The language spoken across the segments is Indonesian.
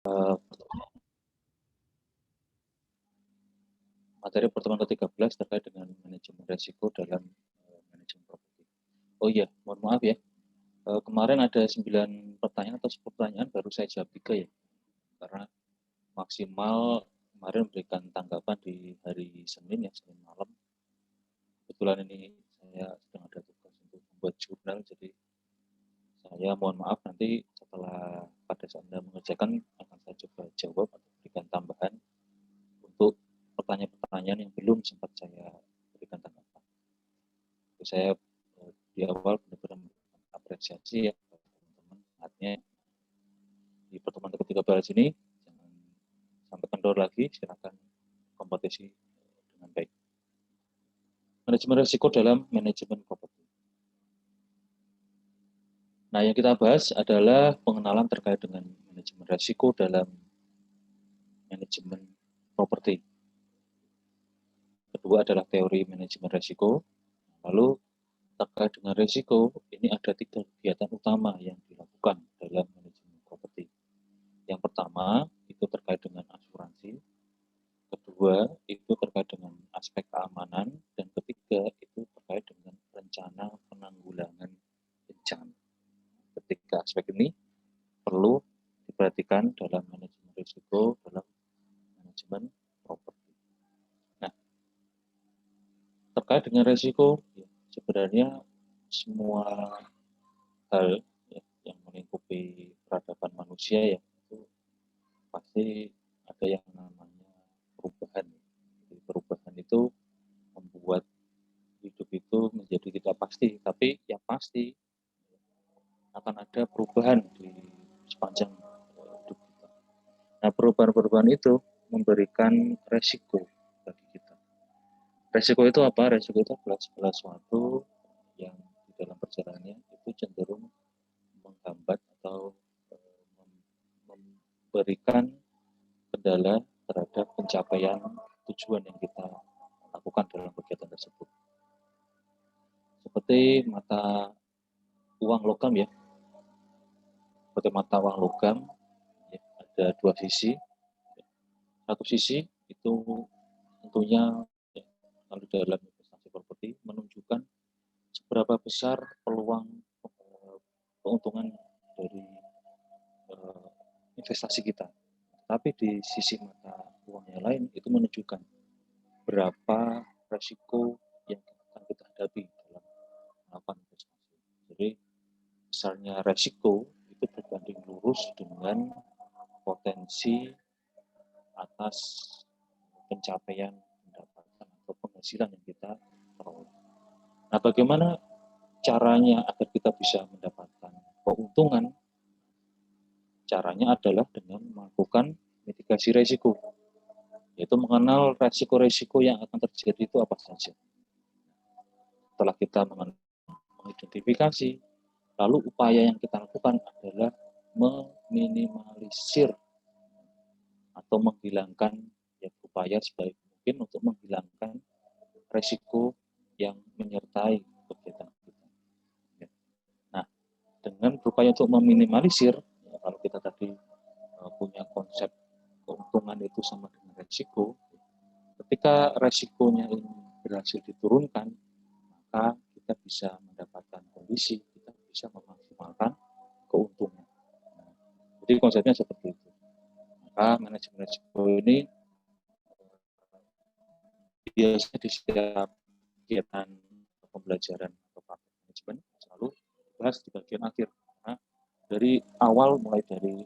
Eh, Materi pertemuan ke-13 terkait dengan manajemen risiko dalam manajemen properti. Oh iya, mohon maaf ya. Kemarin ada 9 pertanyaan atau 10 pertanyaan baru saya jawab 3 ya. Karena maksimal kemarin memberikan tanggapan di hari Senin ya, Senin malam. Kebetulan ini saya sedang ada tugas untuk membuat jurnal, jadi saya mohon maaf nanti setelah pada saat Anda mengerjakan akan saya coba jawab atau berikan tambahan untuk pertanyaan-pertanyaan yang belum sempat saya berikan tanggapan. Jadi saya di awal benar-benar apresiasi ya teman-teman, artinya di pertemuan ke-13 ini jangan sampai kendor lagi, silakan kompetisi dengan baik. Manajemen risiko dalam manajemen properti. Nah, yang kita bahas adalah pengenalan terkait dengan manajemen risiko dalam manajemen properti. Kedua adalah teori manajemen risiko. Lalu terkait dengan risiko, ini ada 3 kegiatan utama yang dilakukan dalam manajemen properti. Yang pertama, itu terkait dengan asuransi. Kedua, itu terkait dengan aspek keamanan. Dan ketiga, itu terkait dengan rencana penanggulangan bencana. Ketiga aspek ini perlu diperhatikan dalam manajemen risiko, dalam manajemen properti. Nah, terkait dengan risiko, sebenarnya semua hal yang melingkupi peradaban manusia ya, itu pasti ada yang namanya perubahan. Jadi perubahan itu membuat hidup itu menjadi tidak pasti, tapi yang pasti akan ada perubahan di sepanjang hidup kita. Nah, perubahan-perubahan itu memberikan resiko bagi kita. Resiko itu apa? Resiko itu adalah segala sesuatu yang di dalam perjalanannya itu cenderung menghambat atau memberikan kendala terhadap pencapaian tujuan yang kita lakukan dalam kegiatan tersebut. Seperti mata uang logam ya, seperti mata uang logam ya, ada 2 sisi. Satu sisi itu tentunya ya, kalau dalam investasi properti menunjukkan seberapa besar peluang keuntungan dari investasi kita. Tapi di sisi mata uang yang lain itu menunjukkan berapa resiko yang akan kita hadapi dalam melakukan investasi. Jadi besarnya resiko itu berbanding lurus dengan potensi atas pencapaian pendapatan atau penghasilan yang kita peroleh. Nah, bagaimana caranya agar kita bisa mendapatkan keuntungan? Caranya adalah dengan melakukan mitigasi risiko, yaitu mengenal resiko-resiko yang akan terjadi itu apa saja. Setelah kita mengidentifikasi, lalu upaya yang kita lakukan adalah meminimalisir atau menghilangkan ya, upaya sebaik mungkin untuk menghilangkan resiko yang menyertai kegiatan kita. Ya. Nah, dengan berupaya untuk meminimalisir, ya, kalau kita tadi punya konsep keuntungan itu sama dengan resiko, ketika resikonya ini berhasil diturunkan, maka kita bisa mendapatkan kondisi, kita bisa memaksimalkan keuntungan. Nah, jadi konsepnya seperti itu. Maka manajemen resiko ini biasanya di setiap kegiatan pembelajaran atau praktek manajemen selalu dibahas di bagian akhir. Nah, dari awal mulai dari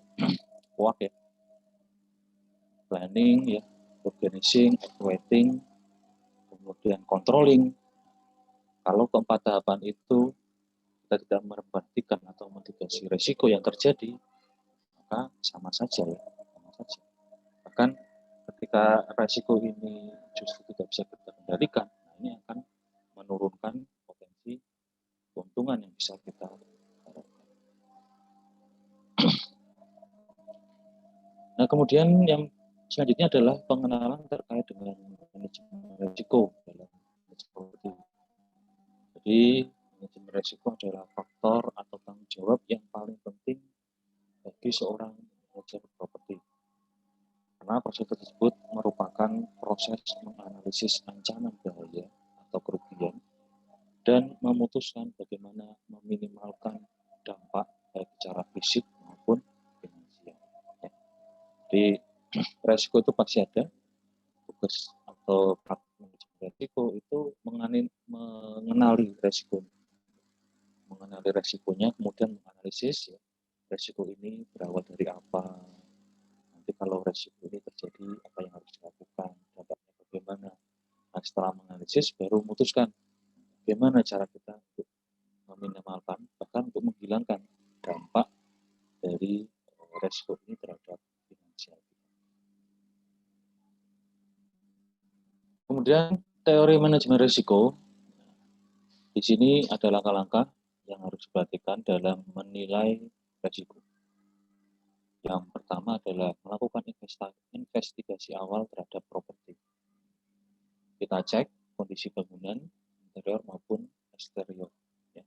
WAC ya, planning ya, organizing, evaluating, kemudian controlling. Kalau keempat tahapan itu kita tidak memperhatikan atau mitigasi risiko yang terjadi, maka sama saja ya, sama saja. Bahkan ketika risiko ini justru tidak bisa kita kendalikan, nah ini akan menurunkan potensi keuntungan yang bisa kita harapkan. Nah, kemudian yang selanjutnya adalah pengenalan terkait dengan manajemen risiko dalam manajemen. Jadi, manajemen risiko adalah faktor atau tanggung jawab yang paling penting bagi seorang manajer properti. karena proses tersebut merupakan proses menganalisis ancaman bahaya atau kerugian dan memutuskan bagaimana meminimalkan dampak baik secara fisik maupun finansial. Ya. Jadi resiko itu pasti ada. Tugas atau praktik manajemen resiko itu mengenali resiko, mengenali resikonya, kemudian menganalisis ya, resiko ini berawal dari apa. Nanti kalau resiko ini terjadi, apa yang harus dilakukan, dampaknya bagaimana. Nah, setelah menganalisis, baru memutuskan bagaimana cara kita untuk meminimalkan, bahkan untuk menghilangkan dampak dari resiko ini terhadap finansial. Kemudian teori manajemen risiko, di sini ada langkah-langkah yang harus diperhatikan dalam menilai risiko. Yang pertama adalah melakukan investigasi awal terhadap properti. Kita cek kondisi bangunan, interior maupun eksterior. Ya.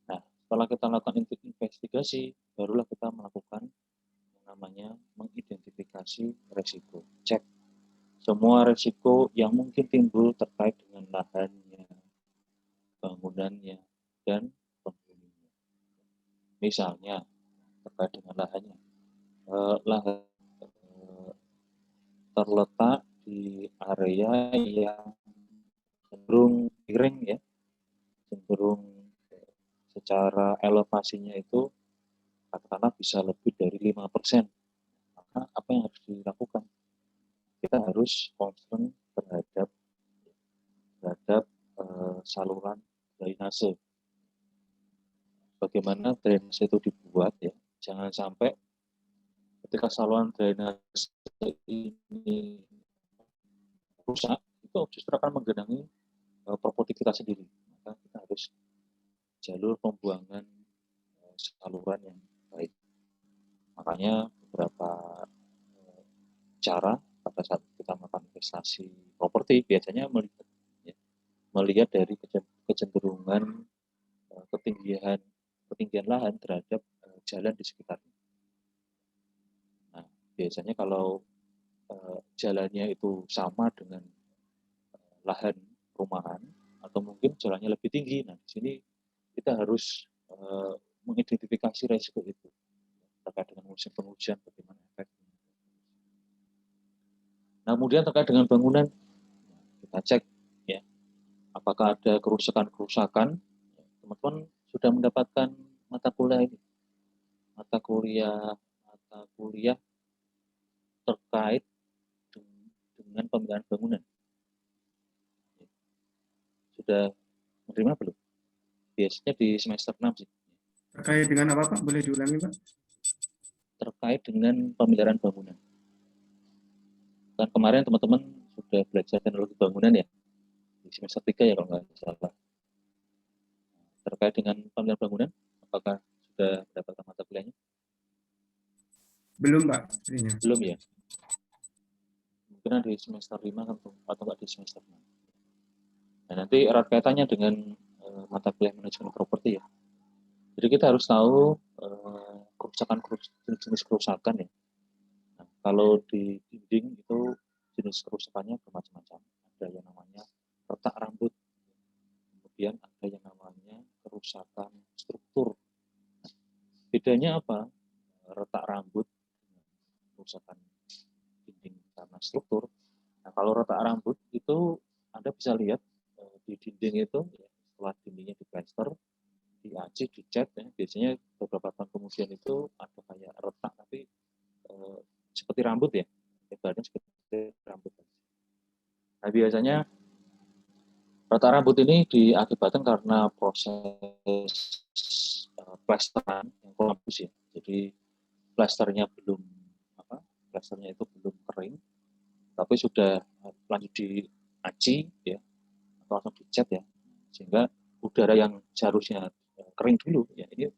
Nah, setelah kita lakukan investigasi, barulah kita melakukan yang namanya mengidentifikasi risiko. Cek semua risiko yang mungkin timbul terkait dengan lahannya, bangunannya, dan penghuninya. Misalnya, terkait dengan lahannya. Lahan terletak di area yang cenderung miring ya, cenderung secara elevasinya itu katakanlah bisa lebih dari 5%. Maka apa yang harus dilakukan? Kita harus concern terhadap saluran drainase. Bagaimana drainase itu dibuat ya? Jangan sampai ketika saluran drainase ini rusak, itu justru akan menggenangi properti kita sendiri. Maka kita harus jalur pembuangan saluran yang baik. Makanya beberapa cara pada saat kita melakukan investasi properti biasanya melihat dari kecenderungan ketinggian lahan terhadap jalan di sekitarnya. Nah, biasanya kalau jalannya itu sama dengan lahan perumahan atau mungkin jalannya lebih tinggi, nah di sini kita harus mengidentifikasi risiko itu terkait dengan musim penghujan bagaimana efeknya. Nah, kemudian terkait dengan bangunan, kita cek ya apakah ada kerusakan-kerusakan. Teman-teman sudah mendapatkan mata kuliah ini, mata kuliah terkait dengan pemeliharaan bangunan. Sudah menerima belum? Biasanya di semester 6 sih. Terkait dengan apa Pak? Boleh diulangi Pak? Terkait dengan pemeliharaan bangunan. Kan kemarin teman-teman sudah belajar teknologi bangunan ya, di semester 3 ya kalau nggak salah. Terkait dengan pemeliharaan bangunan, apakah sudah mendapatkan mata kuliahnya? Belum Pak. Belum ya? Mungkin di semester 5 atau nggak di semester 6. Nah, nanti erat kaitannya dengan mata kuliah manajemen properti ya. Jadi kita harus tahu jenis kerusakan ya. Nah, kalau di dinding itu jenis kerusakannya bermacam-macam. Ada yang namanya retak rambut, kemudian ada yang namanya kerusakan struktur. Nah, bedanya apa? Retak rambut dengan kerusakan dinding karena struktur. Nah, kalau retak rambut itu Anda bisa lihat di dinding itu ya, setelah dindingnya diplester, diaci, dicat ya, biasanya beberapa tahun kemudian itu ada kayak retak tapi seperti rambut ya, badan seperti rambut. Nah, biasanya retak rambut ini diakibatkan karena proses plesteran yang kurang bagus ya. Jadi plasternya itu belum kering, tapi sudah lanjut diaci ya, atau langsung dicat ya, sehingga udara yang seharusnya kering dulu ya ini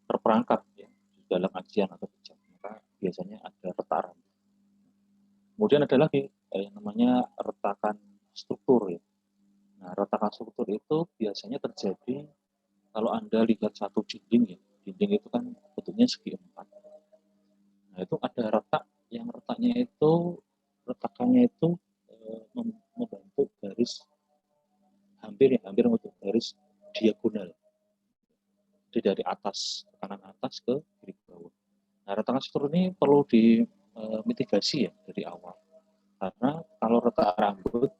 terperangkap ya di dalam acian atau dicat, maka biasanya ada retak rambut. Kemudian ada lagi yang namanya retakan struktur ya. Nah, retakan struktur itu biasanya terjadi kalau Anda lihat satu dinding ya, dinding itu kan bentuknya segi empat. Nah, itu ada retak yang retaknya itu retakannya itu membentuk garis hampir membentuk garis diagonal. Jadi dari atas ke kanan atas ke kiri bawah. Nah, retakan struktur ini perlu dimitigasi ya dari awal. Karena kalau retak rambut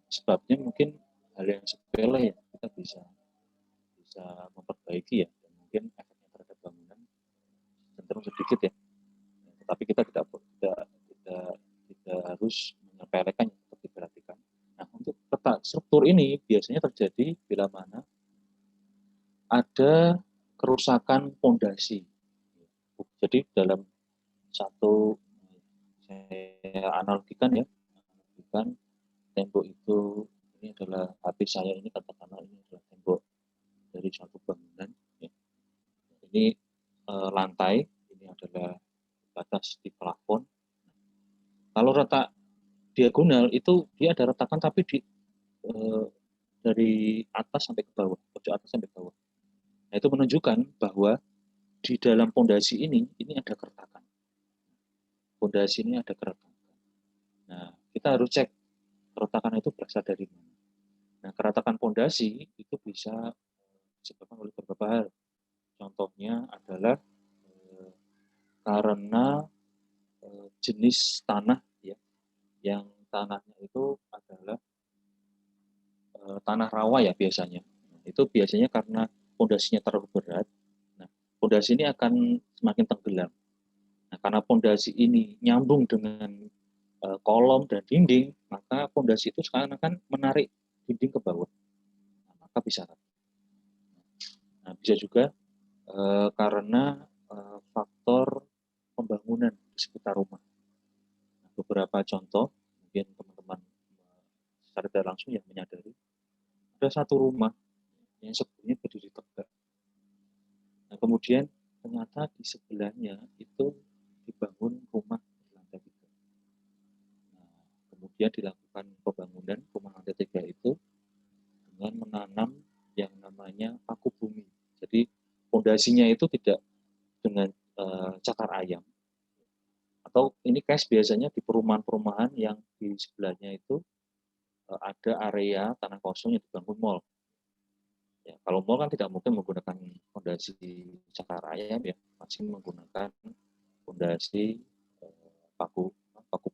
sebabnya mungkin hal yang sepele ya, kita bisa memperbaiki ya, dan mungkin efeknya terhadap bangunan cenderung sedikit ya. Tetapi kita tidak harus menyepelekan, tetap diperhatikan. Nah, untuk retak struktur ini biasanya terjadi bila mana ada kerusakan pondasi. Jadi dalam satu, saya analogikan ya, tembok itu, ini adalah HP saya ini, katakanlah ini adalah tembok dari suatu bangunan. Ya. Ini lantai, ini adalah batas di plafon. Kalau retak diagonal itu dia ada retakan tapi dari atas sampai ke bawah, pojok atas sampai ke bawah. Nah, itu menunjukkan bahwa di dalam pondasi ini ada keretakan. Pondasi ini ada keretakan. Nah, kita harus cek keretakan itu berasal dari mana. Nah, keretakan pondasi itu bisa disebabkan oleh beberapa hal. Contohnya adalah karena jenis tanah ya, yang tanahnya itu adalah tanah rawa ya biasanya. Nah, itu biasanya karena pondasinya terlalu berat. Nah, pondasi ini akan semakin tenggelam. Nah, karena pondasi ini nyambung dengan kolom dan dinding, maka pondasi itu sekarang akan menarik dinding ke bawah. Nah, maka bisa retak. Nah, bisa juga karena faktor pembangunan di sekitar rumah. Nah, beberapa contoh, mungkin teman-teman secara tidak langsung yang menyadari, ada satu rumah yang sebelumnya berdiri tegak. Nah, kemudian ternyata di sebelahnya itu dibangun rumah berlantai 3. Nah, kemudian dilakukan pembangunan rumah lantai 3 itu dengan menanam yang namanya paku bumi. Jadi fondasinya itu tidak dengan cakar ayam. Atau ini case biasanya di perumahan-perumahan yang di sebelahnya itu ada area tanah kosong yang dibangun mall. Ya, kalau mall kan tidak mungkin menggunakan fondasi cakar ayam ya, masih menggunakan fondasi paku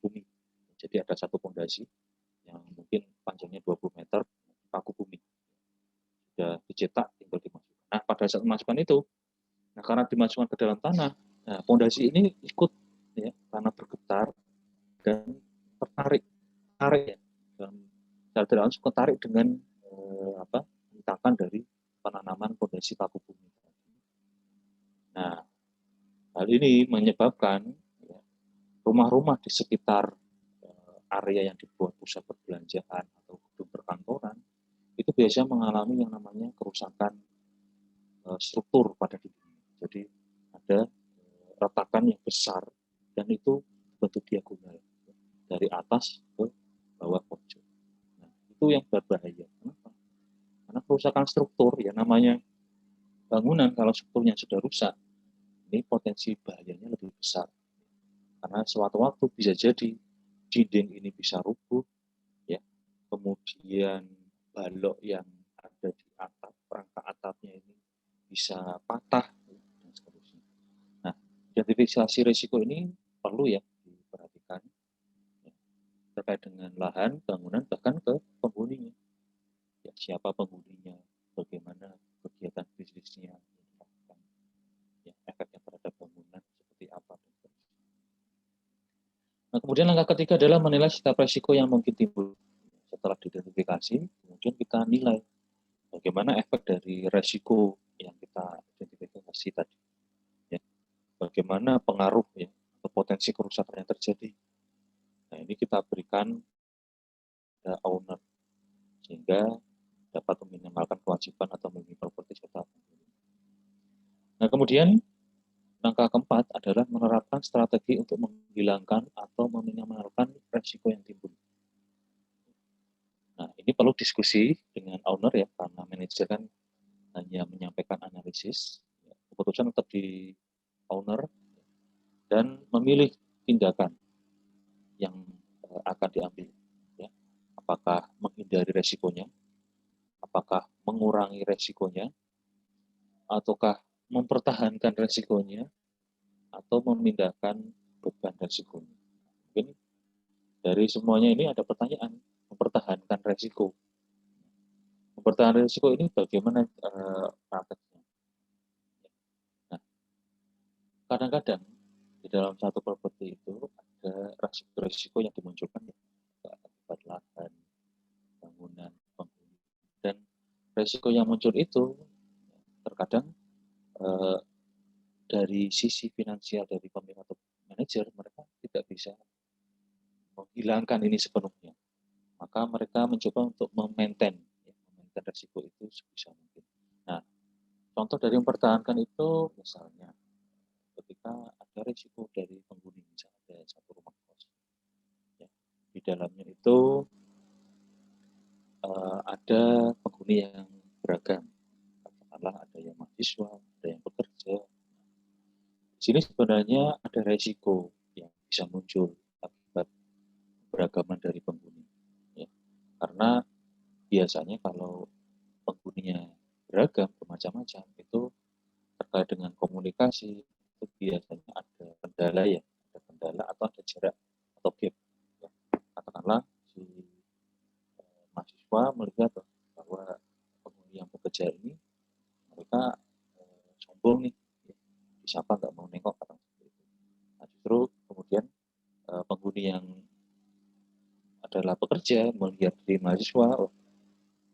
bumi. Jadi ada satu fondasi yang mungkin panjangnya 20 meter, paku bumi. Sudah dicetak, tinggal dimasukkan. Nah, pada saat memasukkan itu, nah karena dimasukkan ke dalam tanah, nah fondasi ini ikut ya, karena bergetar dan tarik ya, dan secara tidak langsung ketarik dengan hentakan dari penanaman fondasi paku bumi. Nah, hal ini menyebabkan ya, rumah-rumah di sekitar area yang dibuat pusat perbelanjaan atau gedung perkantoran itu biasanya mengalami yang namanya kerusakan struktur pada dinding. Jadi ada retakan yang besar dan itu bentuk diagonal dari atas ke bawah pojok. Nah, itu yang berbahaya. Kenapa? Karena kerusakan struktur ya, namanya bangunan kalau strukturnya sudah rusak, ini potensi bahayanya lebih besar. Karena suatu waktu bisa jadi dinding ini bisa rubuh, ya. Kemudian balok yang ada di atap, rangka atapnya ini bisa patah dan seterusnya. Nah, identifikasi risiko ini perlu ya diperhatikan ya, terkait dengan lahan, bangunan, bahkan ke penghuninya. Ya, siapa penghuninya, bagaimana kegiatan bisnisnya, ya, efeknya terhadap bangunan seperti apa. Nah, kemudian langkah ketiga adalah menilai setiap risiko yang mungkin timbul. Setelah diidentifikasi, kemudian kita nilai bagaimana efek dari risiko yang kita identifikasi tadi. Ya. Bagaimana pengaruh ya, atau potensi kerusakan yang terjadi. Nah, ini kita berikan ke owner sehingga dapat meminimalkan kewajiban atau minimal properti serta. Nah, kemudian langkah keempat adalah menerapkan strategi untuk menghilangkan atau meminimalkan risiko yang timbul. Nah, ini perlu diskusi dengan owner ya, karena manajer kan hanya menyampaikan analisis. Keputusan tetap di owner dan memilih tindakan yang Apakah menghindari resikonya, apakah mengurangi resikonya, ataukah mempertahankan resikonya, atau memindahkan beban resikonya. Mungkin dari semuanya ini ada pertanyaan, mempertahankan resiko. Mempertahankan resiko ini bagaimana prakteknya? Nah, kadang-kadang di dalam satu properti itu ada resiko yang dimunculkan akibat lahan, bangunan, penghuni. Dan resiko yang muncul itu terkadang dari sisi finansial dari pemilik atau manajer, mereka tidak bisa menghilangkan ini sepenuhnya. Maka mereka mencoba untuk memaintain resiko itu sebisa mungkin. Nah, contoh dari mempertahankan itu misalnya ketika ada risiko dari penghuni, misalnya ada satu rumah kos, ya, di dalamnya itu ada penghuni yang beragam, katakanlah ada yang mahasiswa, ada yang bekerja. Di sini sebenarnya ada risiko yang bisa muncul akibat beragaman dari penghuni, ya. Karena biasanya kalau penghuninya beragam, bermacam-macam, itu terkait dengan komunikasi, itu biasanya ada kendala ya, ada kendala atau ada jarak atau gap. Ya. Katakanlah si mahasiswa melihat bahwa penghuni yang bekerja ini mereka sombong nih, ya. Siapa nggak mau nengok kata seperti itu. Nah, justru kemudian penghuni yang adalah pekerja melihat di mahasiswa, oh,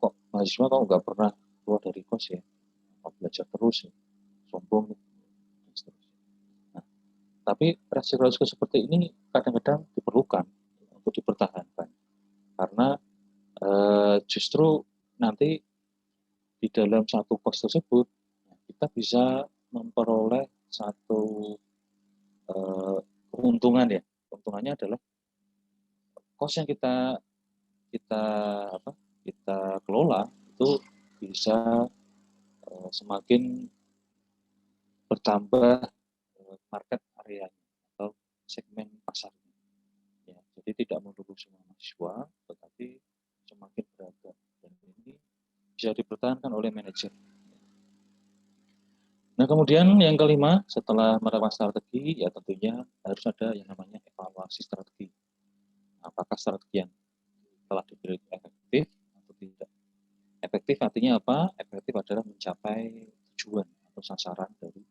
kok mahasiswa kok nggak pernah keluar dari kos ya, mau belajar terus ya, sombong nih. Nah, tapi resiko-resiko seperti ini kadang-kadang diperlukan untuk dipertahankan karena justru nanti di dalam satu kos tersebut kita bisa memperoleh satu keuntungan ya. Keuntungannya adalah kos yang kita kita apa kita kelola itu bisa semakin bertambah market area atau segmen pasarnya. Ya, jadi tidak melulu semua mahasiswa, tetapi semakin beragam dan ini bisa dipertahankan oleh manajer. Nah, kemudian yang kelima, setelah merawat strategi, ya tentunya harus ada yang namanya evaluasi strategi. Apakah strategi yang telah dipilih efektif atau tidak? Efektif artinya apa? Efektif adalah mencapai tujuan atau sasaran dari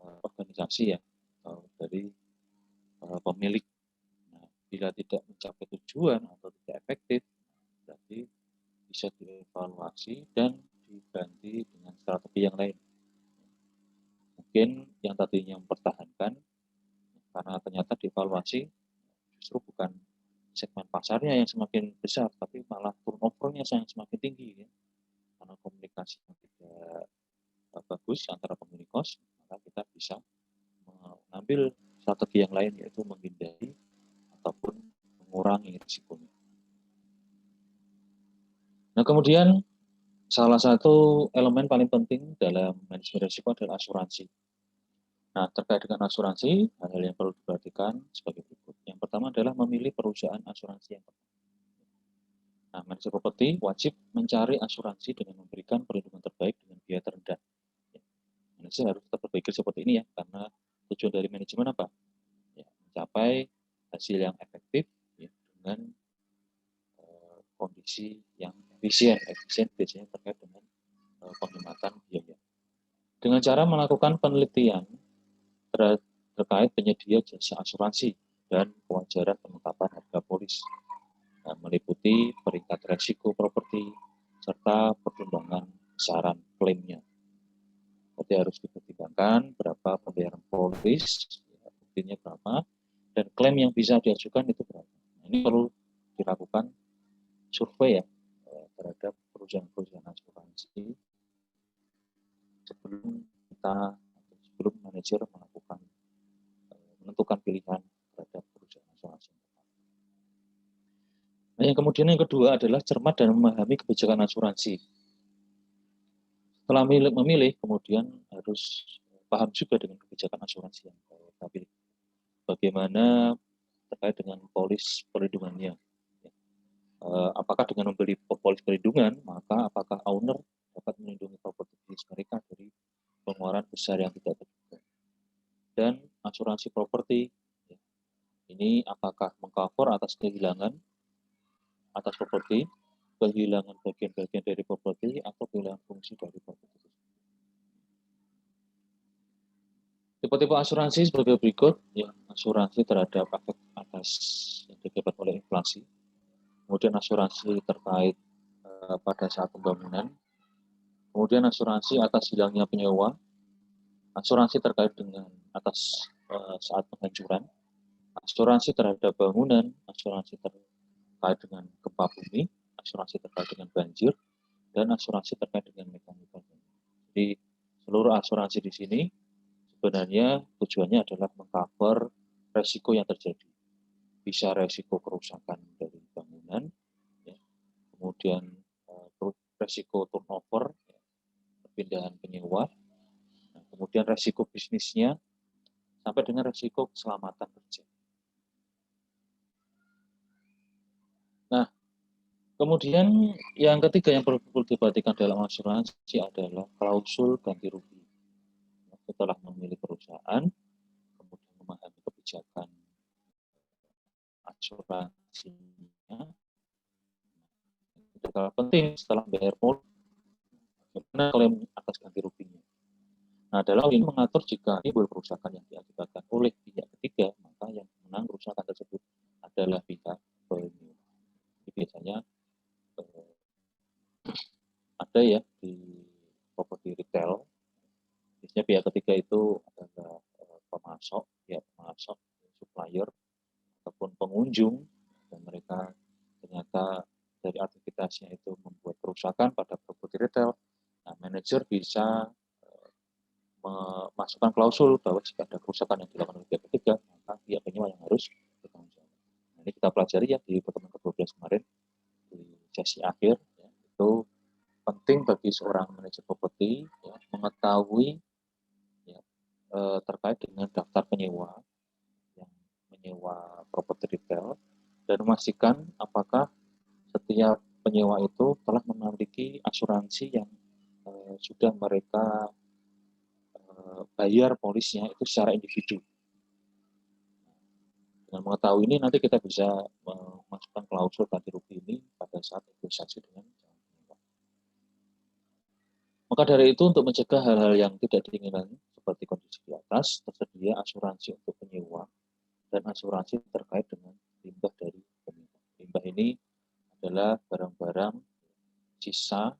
organisasi ya, atau dari pemilik. Nah, bila tidak mencapai tujuan atau tidak efektif, berarti bisa dievaluasi dan diganti dengan strategi yang lain. Mungkin yang tadinya mempertahankan, karena ternyata dievaluasi justru bukan segmen pasarnya yang semakin besar, tapi malah turnover-nya yang semakin tinggi. Ya. Karena komunikasi yang tidak bagus antara pemilik kos, maka kita bisa mengambil strategi yang lain, yaitu menghindari ataupun mengurangi risikonya. Nah, kemudian salah satu elemen paling penting dalam manajemen risiko adalah asuransi. Nah, terkait dengan asuransi, hal-hal yang perlu diperhatikan sebagai berikut. Yang pertama adalah memilih perusahaan asuransi yang tepat. Nah, manajer properti wajib mencari asuransi dengan memberikan perlindungan terbaik dengan biaya terendah. Ya, manajer harus tetap berpikir seperti ini ya, karena tujuan dari manajemen apa? Ya, mencapai hasil yang efektif ya, dengan kondisi yang efisien. Efisien biasanya terkait dengan penghematan biaya. Dengan cara melakukan penelitian terkait penyedia jasa asuransi dan kewajaran penetapan harga polis, nah, meliputi peringkat resiko properti serta pertimbangan besaran klaimnya. Jadi harus dipertimbangkan berapa pembayaran polis, buktinya berapa, dan klaim yang bisa diajukan itu berapa. Nah, ini perlu dilakukan survei ya terhadap perusahaan-perusahaan asuransi sebelum manajer melakukan menentukan pilihan terhadap perusahaan asuransi. Nah, yang kemudian yang kedua adalah cermat dan memahami kebijakan asuransi. Setelah memilih, kemudian harus paham juga dengan kebijakan asuransi yang kita pilih. Bagaimana terkait dengan polis perlindungannya. Apakah dengan membeli polis perlindungan, maka apakah owner dapat melindungi properti bisnis mereka dari pengeluaran besar yang tidak terduga. Dan asuransi properti, ya, ini apakah mengcover atas kehilangan atas properti, kehilangan bagian-bagian dari properti, atau kehilangan fungsi dari properti. Tipe-tipe asuransi sebagai berikut, ya, asuransi terhadap efek atas yang didapat oleh inflasi, kemudian asuransi terkait pada saat pembangunan, kemudian asuransi atas hilangnya penyewa, asuransi terkait dengan atas saat penghancuran, asuransi terhadap bangunan, asuransi terkait dengan gempa bumi, asuransi terkait dengan banjir, dan asuransi terkait dengan mekanika. Jadi seluruh asuransi di sini sebenarnya tujuannya adalah mengcover resiko yang terjadi. Bisa resiko kerusakan dari bangunan, ya, kemudian resiko turnover, ya, perpindahan penyewa, nah, kemudian resiko bisnisnya, sampai dengan resiko keselamatan kerja. Nah, kemudian yang ketiga yang perlu diperhatikan dalam asuransi adalah klausul ganti rugi. Setelah memilih perusahaan, kemudian memahami kebijakan asuransinya, itu penting setelah bayar pol, bagaimana klaim atas ganti ruginya. Nah, dalam ini mengatur jika timbul kerusakan yang diakibatkan oleh pihak ketiga, maka yang menang kerusakan tersebut adalah pihak penyewa. Biasanya ada ya di properti retail, biasanya pihak ketiga itu adalah pemasok, supplier, ataupun pengunjung, dan mereka ternyata dari aktivitasnya itu membuat kerusakan pada properti retail. Nah, manajer bisa memasukkan klausul bahwa jika ada kerusakan yang dilakukan oleh pihak ketiga, maka pihak penyewa yang harus bertanggung jawab. Nah, ini kita pelajari ya di pertemuan ke-12 kemarin di sesi akhir. Ya, itu penting bagi seorang manajer properti ya, mengetahui ya, terkait dengan daftar penyewa yang menyewa properti retail dan memastikan apakah setiap penyewa itu telah memiliki asuransi yang sudah mereka bayar polisnya itu secara individu. Dengan mengetahui ini nanti kita bisa memasukkan klausul ganti rugi ini pada saat negosiasi dengan penyewa. Maka dari itu untuk mencegah hal-hal yang tidak diinginkan seperti kondisi di atas, tersedia asuransi untuk penyewa dan asuransi terkait dengan limbah dari penyewa. Limbah ini adalah barang-barang sisa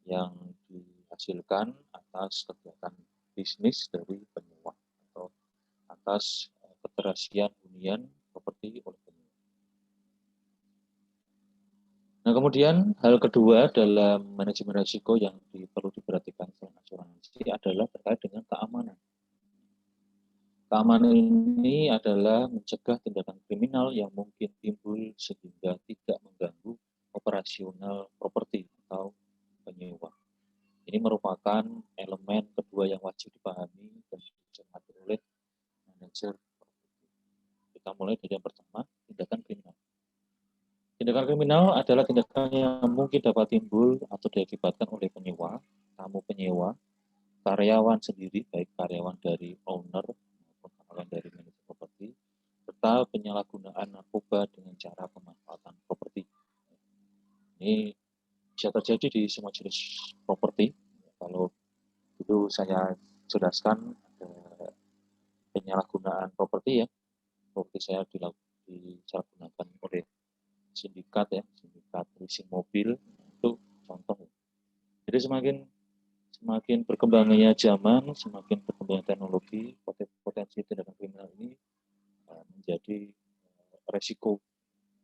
yang dihasilkan atas kegiatan bisnis dari penyewa atau atas keterisian hunian properti oleh penyewa. Nah, kemudian hal kedua dalam manajemen risiko yang perlu diperhatikan selain asuransi adalah terkait dengan keamanan. Keamanan ini adalah mencegah tindakan kriminal yang mungkin timbul sehingga tidak mengganggu operasional properti atau penyewa. Ini merupakan elemen kedua yang wajib dipahami dan dicermati oleh manajer. Kita mulai dari yang pertama, tindakan kriminal. Tindakan kriminal adalah tindakan yang mungkin dapat timbul atau diakibatkan oleh penyewa, tamu penyewa, karyawan sendiri, baik karyawan dari owner maupun karyawan dari manajer properti, serta penyalahgunaan narkoba dengan cara pemanfaatan properti. Ini bisa terjadi di semua jenis properti. Kalau dulu saya jelaskan ada penyalahgunaan properti ya, properti saya disalahgunakan oleh sindikat ya, sindikat leasing mobil, itu contoh. Jadi semakin berkembangnya zaman, semakin berkembangnya teknologi, potensi tindakan kriminal ini menjadi resiko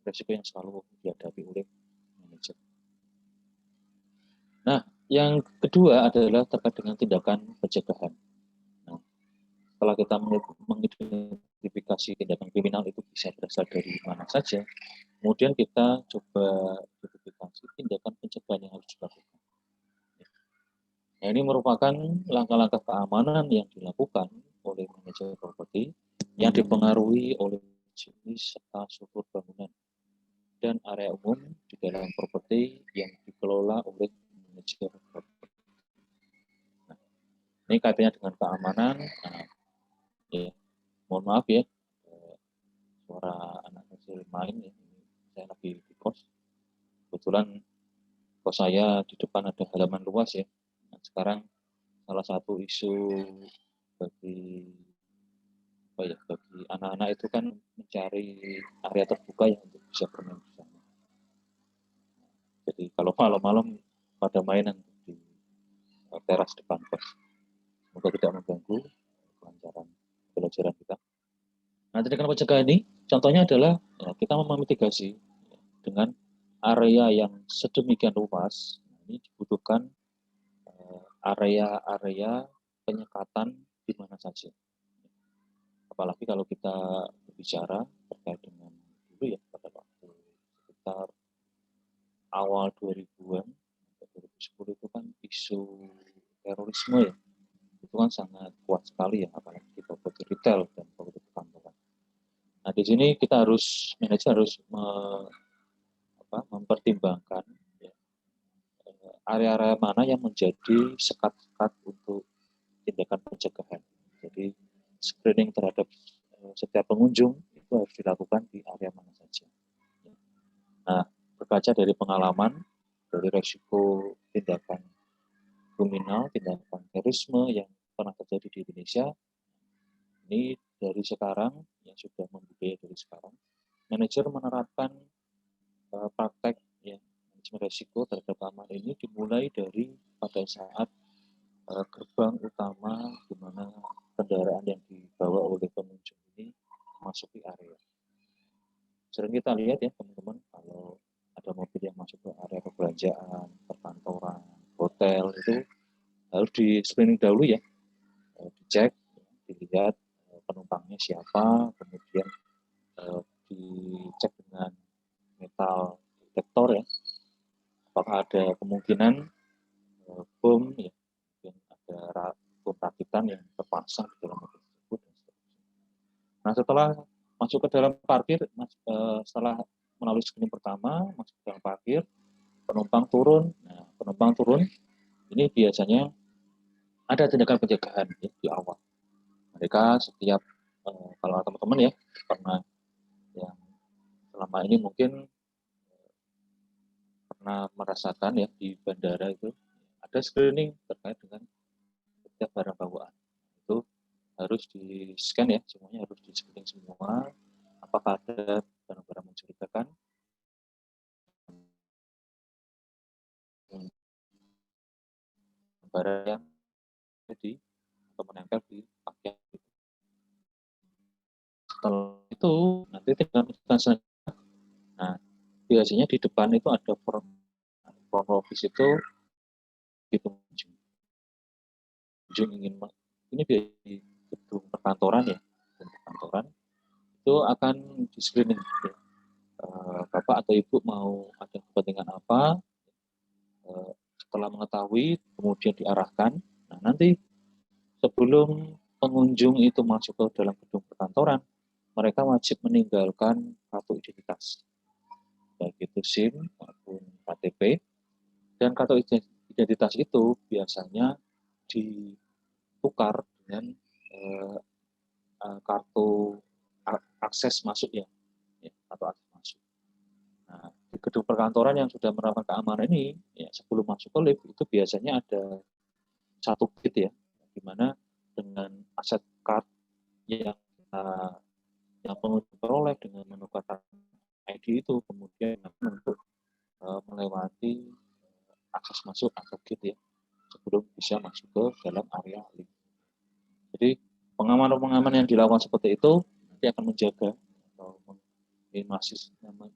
yang selalu dihadapi oleh manajer. Nah, yang kedua adalah terkait dengan tindakan pencegahan. Nah, setelah kita mengidentifikasi tindakan kriminal itu bisa berasal dari mana saja, kemudian kita coba identifikasi tindakan pencegahan yang harus dilakukan. Nah, ini merupakan langkah-langkah keamanan yang dilakukan oleh manajer properti yang dipengaruhi oleh jenis serta struktur bangunan. dan area umum di dalam properti yang dikelola oleh manajer properti. Nah, ini kaitannya dengan keamanan. Nah, ya, mohon maaf ya, suara anak kecil main ya. Saya lagi di kos. Kebetulan kos saya di depan ada halaman luas ya. Nah, sekarang salah satu isu bagi bagi anak-anak itu kan mencari area terbuka yang untuk bisa bermain bersama. Jadi kalau malam-malam pada mainan di teras depan kos. Semoga tidak mengganggu kelancaran pelajaran kita. Nah, tindakan pencegahan ini contohnya adalah kita memitigasi dengan area yang sedemikian luas. Ini dibutuhkan area-area penyekatan di mana saja. Apalagi kalau kita berbicara terkait dengan dulu ya, pada waktu sekitar awal 2000-an, 2010 itu kan isu terorisme ya, itu kan sangat kuat sekali ya, apalagi di properti retail dan properti perkantoran. Nah, di sini kita harus, manajer harus mempertimbangkan ya, area-area mana yang menjadi sekat-sekat untuk tindakan pencegahan. Jadi screening terhadap setiap pengunjung itu harus dilakukan di area mana saja. Nah, berkaca dari pengalaman, dari resiko tindakan kriminal, tindakan terorisme yang pernah terjadi di Indonesia, ini dari sekarang, yang sudah membudaya dari sekarang, manajer menerapkan praktek ya, manajemen resiko terhadap keamanan ini dimulai dari pada saat gerbang utama di mana kendaraan yang dibawa oleh pengunjung ini memasuki area. Sering kita lihat ya teman-teman, kalau ada mobil yang masuk ke area perbelanjaan, perkantoran, hotel, itu harus di screening dahulu ya, dicek, dilihat penumpangnya siapa, kemudian dicek dengan metal detektor ya, apakah ada kemungkinan bom ya, mungkin ada bom rakitan yang terpasang di dalam mobil tersebut. Nah, setelah masuk ke dalam parkir, setelah melalui screening pertama, masuk ke dalam parkir, penumpang turun. Nah, penumpang turun ini biasanya ada tindakan pencegahan ya, di awal. Mereka setiap kalau teman-teman ya pernah yang selama ini mungkin pernah merasakan ya di bandara itu ada screening terkait dengan setiap barang bawaan. Itu harus di scan ya, semuanya harus di screening semua. Apakah ada barang-barang mencurigakan, barang yang jadi atau menempel di pakaian. Setelah itu nanti tinggal selanjutnya. Nah, biasanya di depan itu ada front office itu di pengunjung. Pengunjung ingin ini di gedung perkantoran ya, gedung perkantoran itu akan di screening. Ya. Bapak atau Ibu mau ada kepentingan apa? Setelah mengetahui, kemudian diarahkan. Nah, nanti sebelum pengunjung itu masuk ke dalam gedung perkantoran, mereka wajib meninggalkan kartu identitas, baik itu SIM maupun KTP. Dan kartu identitas itu biasanya ditukar dengan kartu akses masuk ya, atau akses masuk. Nah, di gedung perkantoran yang sudah menerapkan keamanan ini, ya, sebelum masuk ke lift itu biasanya ada satu bit ya, di mana dengan aset card yang yang pengunjung peroleh dengan menukarkan ID itu kemudian untuk melewati akses masuk atau gate ya sebelum bisa masuk ke dalam area lift. Jadi pengamanan-pengamanan yang dilakukan seperti itu nanti akan menjaga atau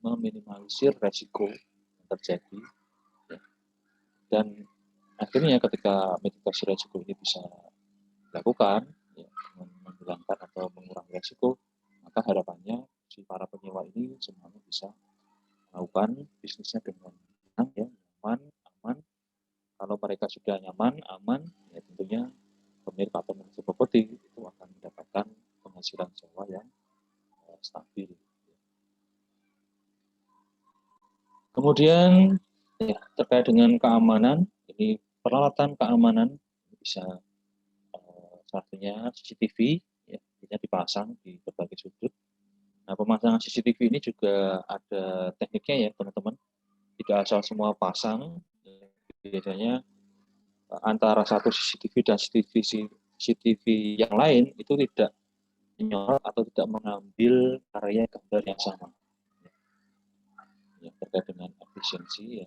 meminimalisir resiko yang terjadi ya. Dan akhirnya ketika mitigasi resiko ini bisa dilakukan ya, menghilangkan atau mengurangi resiko, maka harapannya si para penyewa ini semuanya bisa melakukan bisnisnya dengan tenang ya, nyaman, aman. Kalau mereka sudah nyaman, aman, ya tentunya pemilik atau manajer properti itu akan mendapatkan penghasilan sewa yang stabil. Kemudian ya, terkait dengan keamanan, ini peralatan keamanan bisa satunya CCTV, ya, ini dipasang di berbagai sudut. Nah, pemasangan CCTV ini juga ada tekniknya ya teman-teman. Tidak asal semua pasang, biasanya antara satu CCTV dan CCTV yang lain itu tidak menyorot atau tidak mengambil area gambar yang sama. Ya, terkait dengan efisiensi ya,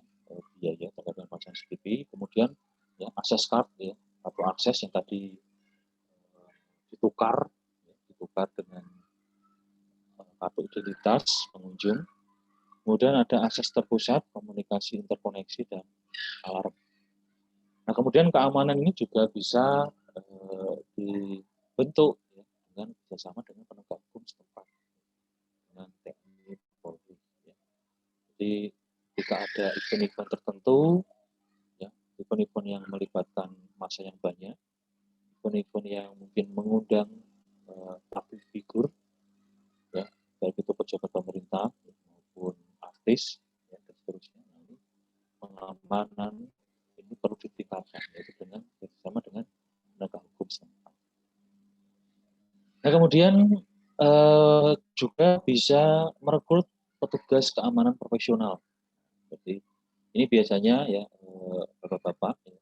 biaya terkait dengan pasang CCTV, kemudian ya akses card ya atau akses yang tadi ditukar ya, ditukar dengan kartu identitas pengunjung. Kemudian ada akses terpusat, komunikasi interkoneksi dan alarm. Nah, kemudian keamanan ini juga bisa dibentuk ya, dengan kerjasama dengan penegak hukum setempat, dengan TNI, Polri. Ya. Jadi jika ada event-event tertentu, ya, event-event yang melibatkan massa yang banyak, event-event yang mungkin mengundang public figure, ya, baik itu pejabat pemerintah ya, maupun artis, ya, dan seterusnya. Nah, ini pengamanan ini perlu ditingkatkan, yaitu dengan bersama dengan penegak hukum setempat. Nah, kemudian juga bisa merekrut petugas keamanan profesional. Jadi ini biasanya ya bapak-bapak ya,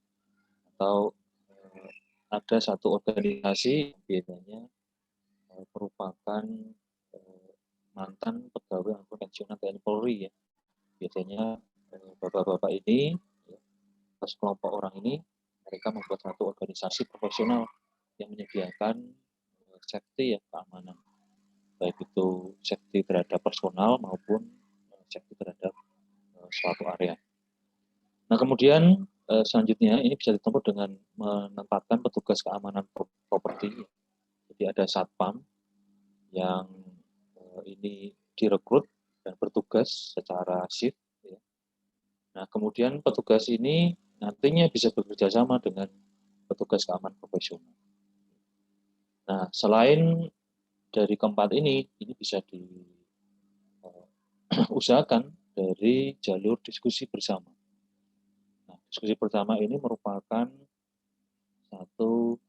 atau ada satu organisasi biasanya merupakan mantan pegawai atau pensiunan TNI Polri ya. Biasanya bapak-bapak ini ya, sekelompok orang ini mereka membuat satu organisasi profesional yang menyediakan safety ya, keamanan, baik itu safety terhadap personal maupun safety terhadap suatu area. Nah, kemudian selanjutnya ini bisa ditempuh dengan menempatkan petugas keamanan properti. Jadi ada satpam yang ini direkrut dan bertugas secara shift. Ya. Nah, kemudian petugas ini nantinya bisa bekerja sama dengan petugas keamanan profesional. Nah, selain dari keempat ini bisa diusahakan dari jalur diskusi bersama. Nah, diskusi bersama ini merupakan satu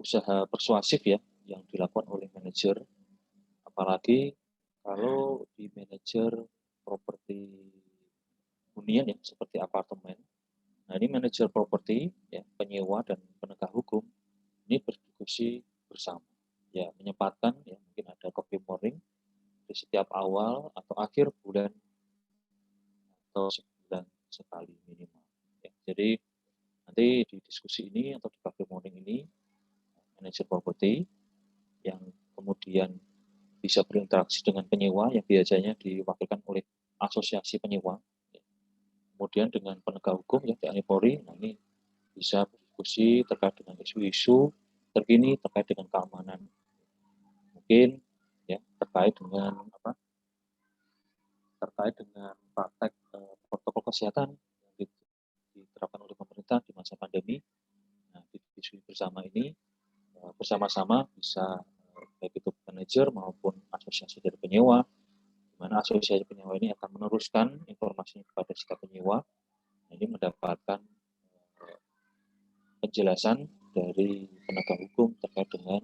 usaha persuasif ya yang dilakukan oleh manajer, apalagi kalau di manajer properti hunian ya seperti apartemen. Nah, ini manajer properti ya penyewa dan penegak hukum ini berdiskusi bersama, ya menyempatkan ya mungkin ada coffee morning di setiap awal atau akhir bulan atau sebulan sekali minimal. Ya, jadi nanti di diskusi ini atau di coffee morning ini manajer properti yang kemudian bisa berinteraksi dengan penyewa yang biasanya diwakilkan oleh asosiasi penyewa, ya. Kemudian dengan penegak hukum ya TNI Polri, nah ini bisa berdiskusi terkait dengan isu-isu terkini terkait dengan keamanan, mungkin ya terkait dengan praktek protokol kesehatan yang diterapkan oleh pemerintah di masa pandemi. Nah, di diskusi bersama ini bersama-sama bisa baik itu manajer maupun asosiasi dari penyewa, di mana asosiasi penyewa ini akan meneruskan informasinya kepada si penyewa. Nah, ini mendapatkan penjelasan dari penegak hukum terkait dengan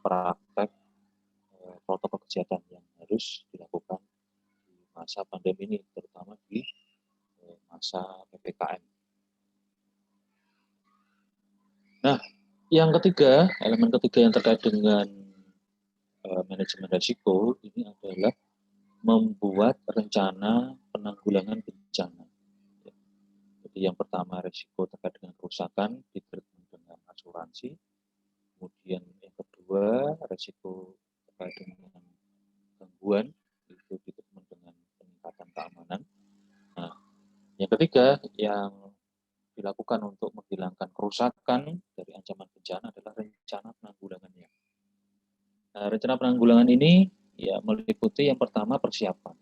praktek protokol kesehatan yang harus dilakukan di masa pandemi ini, terutama di masa PPKM. Nah, yang ketiga, elemen ketiga yang terkait dengan manajemen risiko ini adalah membuat rencana penanggulangan bencana. Jadi yang pertama risiko terkait dengan kerusakan ditreatment dengan asuransi. Kemudian yang kedua risiko terkait dengan gangguan itu ditreatment dengan peningkatan keamanan. Nah, yang ketiga yang dilakukan untuk menghilangkan kerusakan dari ancaman bencana adalah rencana penanggulangannya. Nah, rencana penanggulangan ini ya meliputi yang pertama persiapan.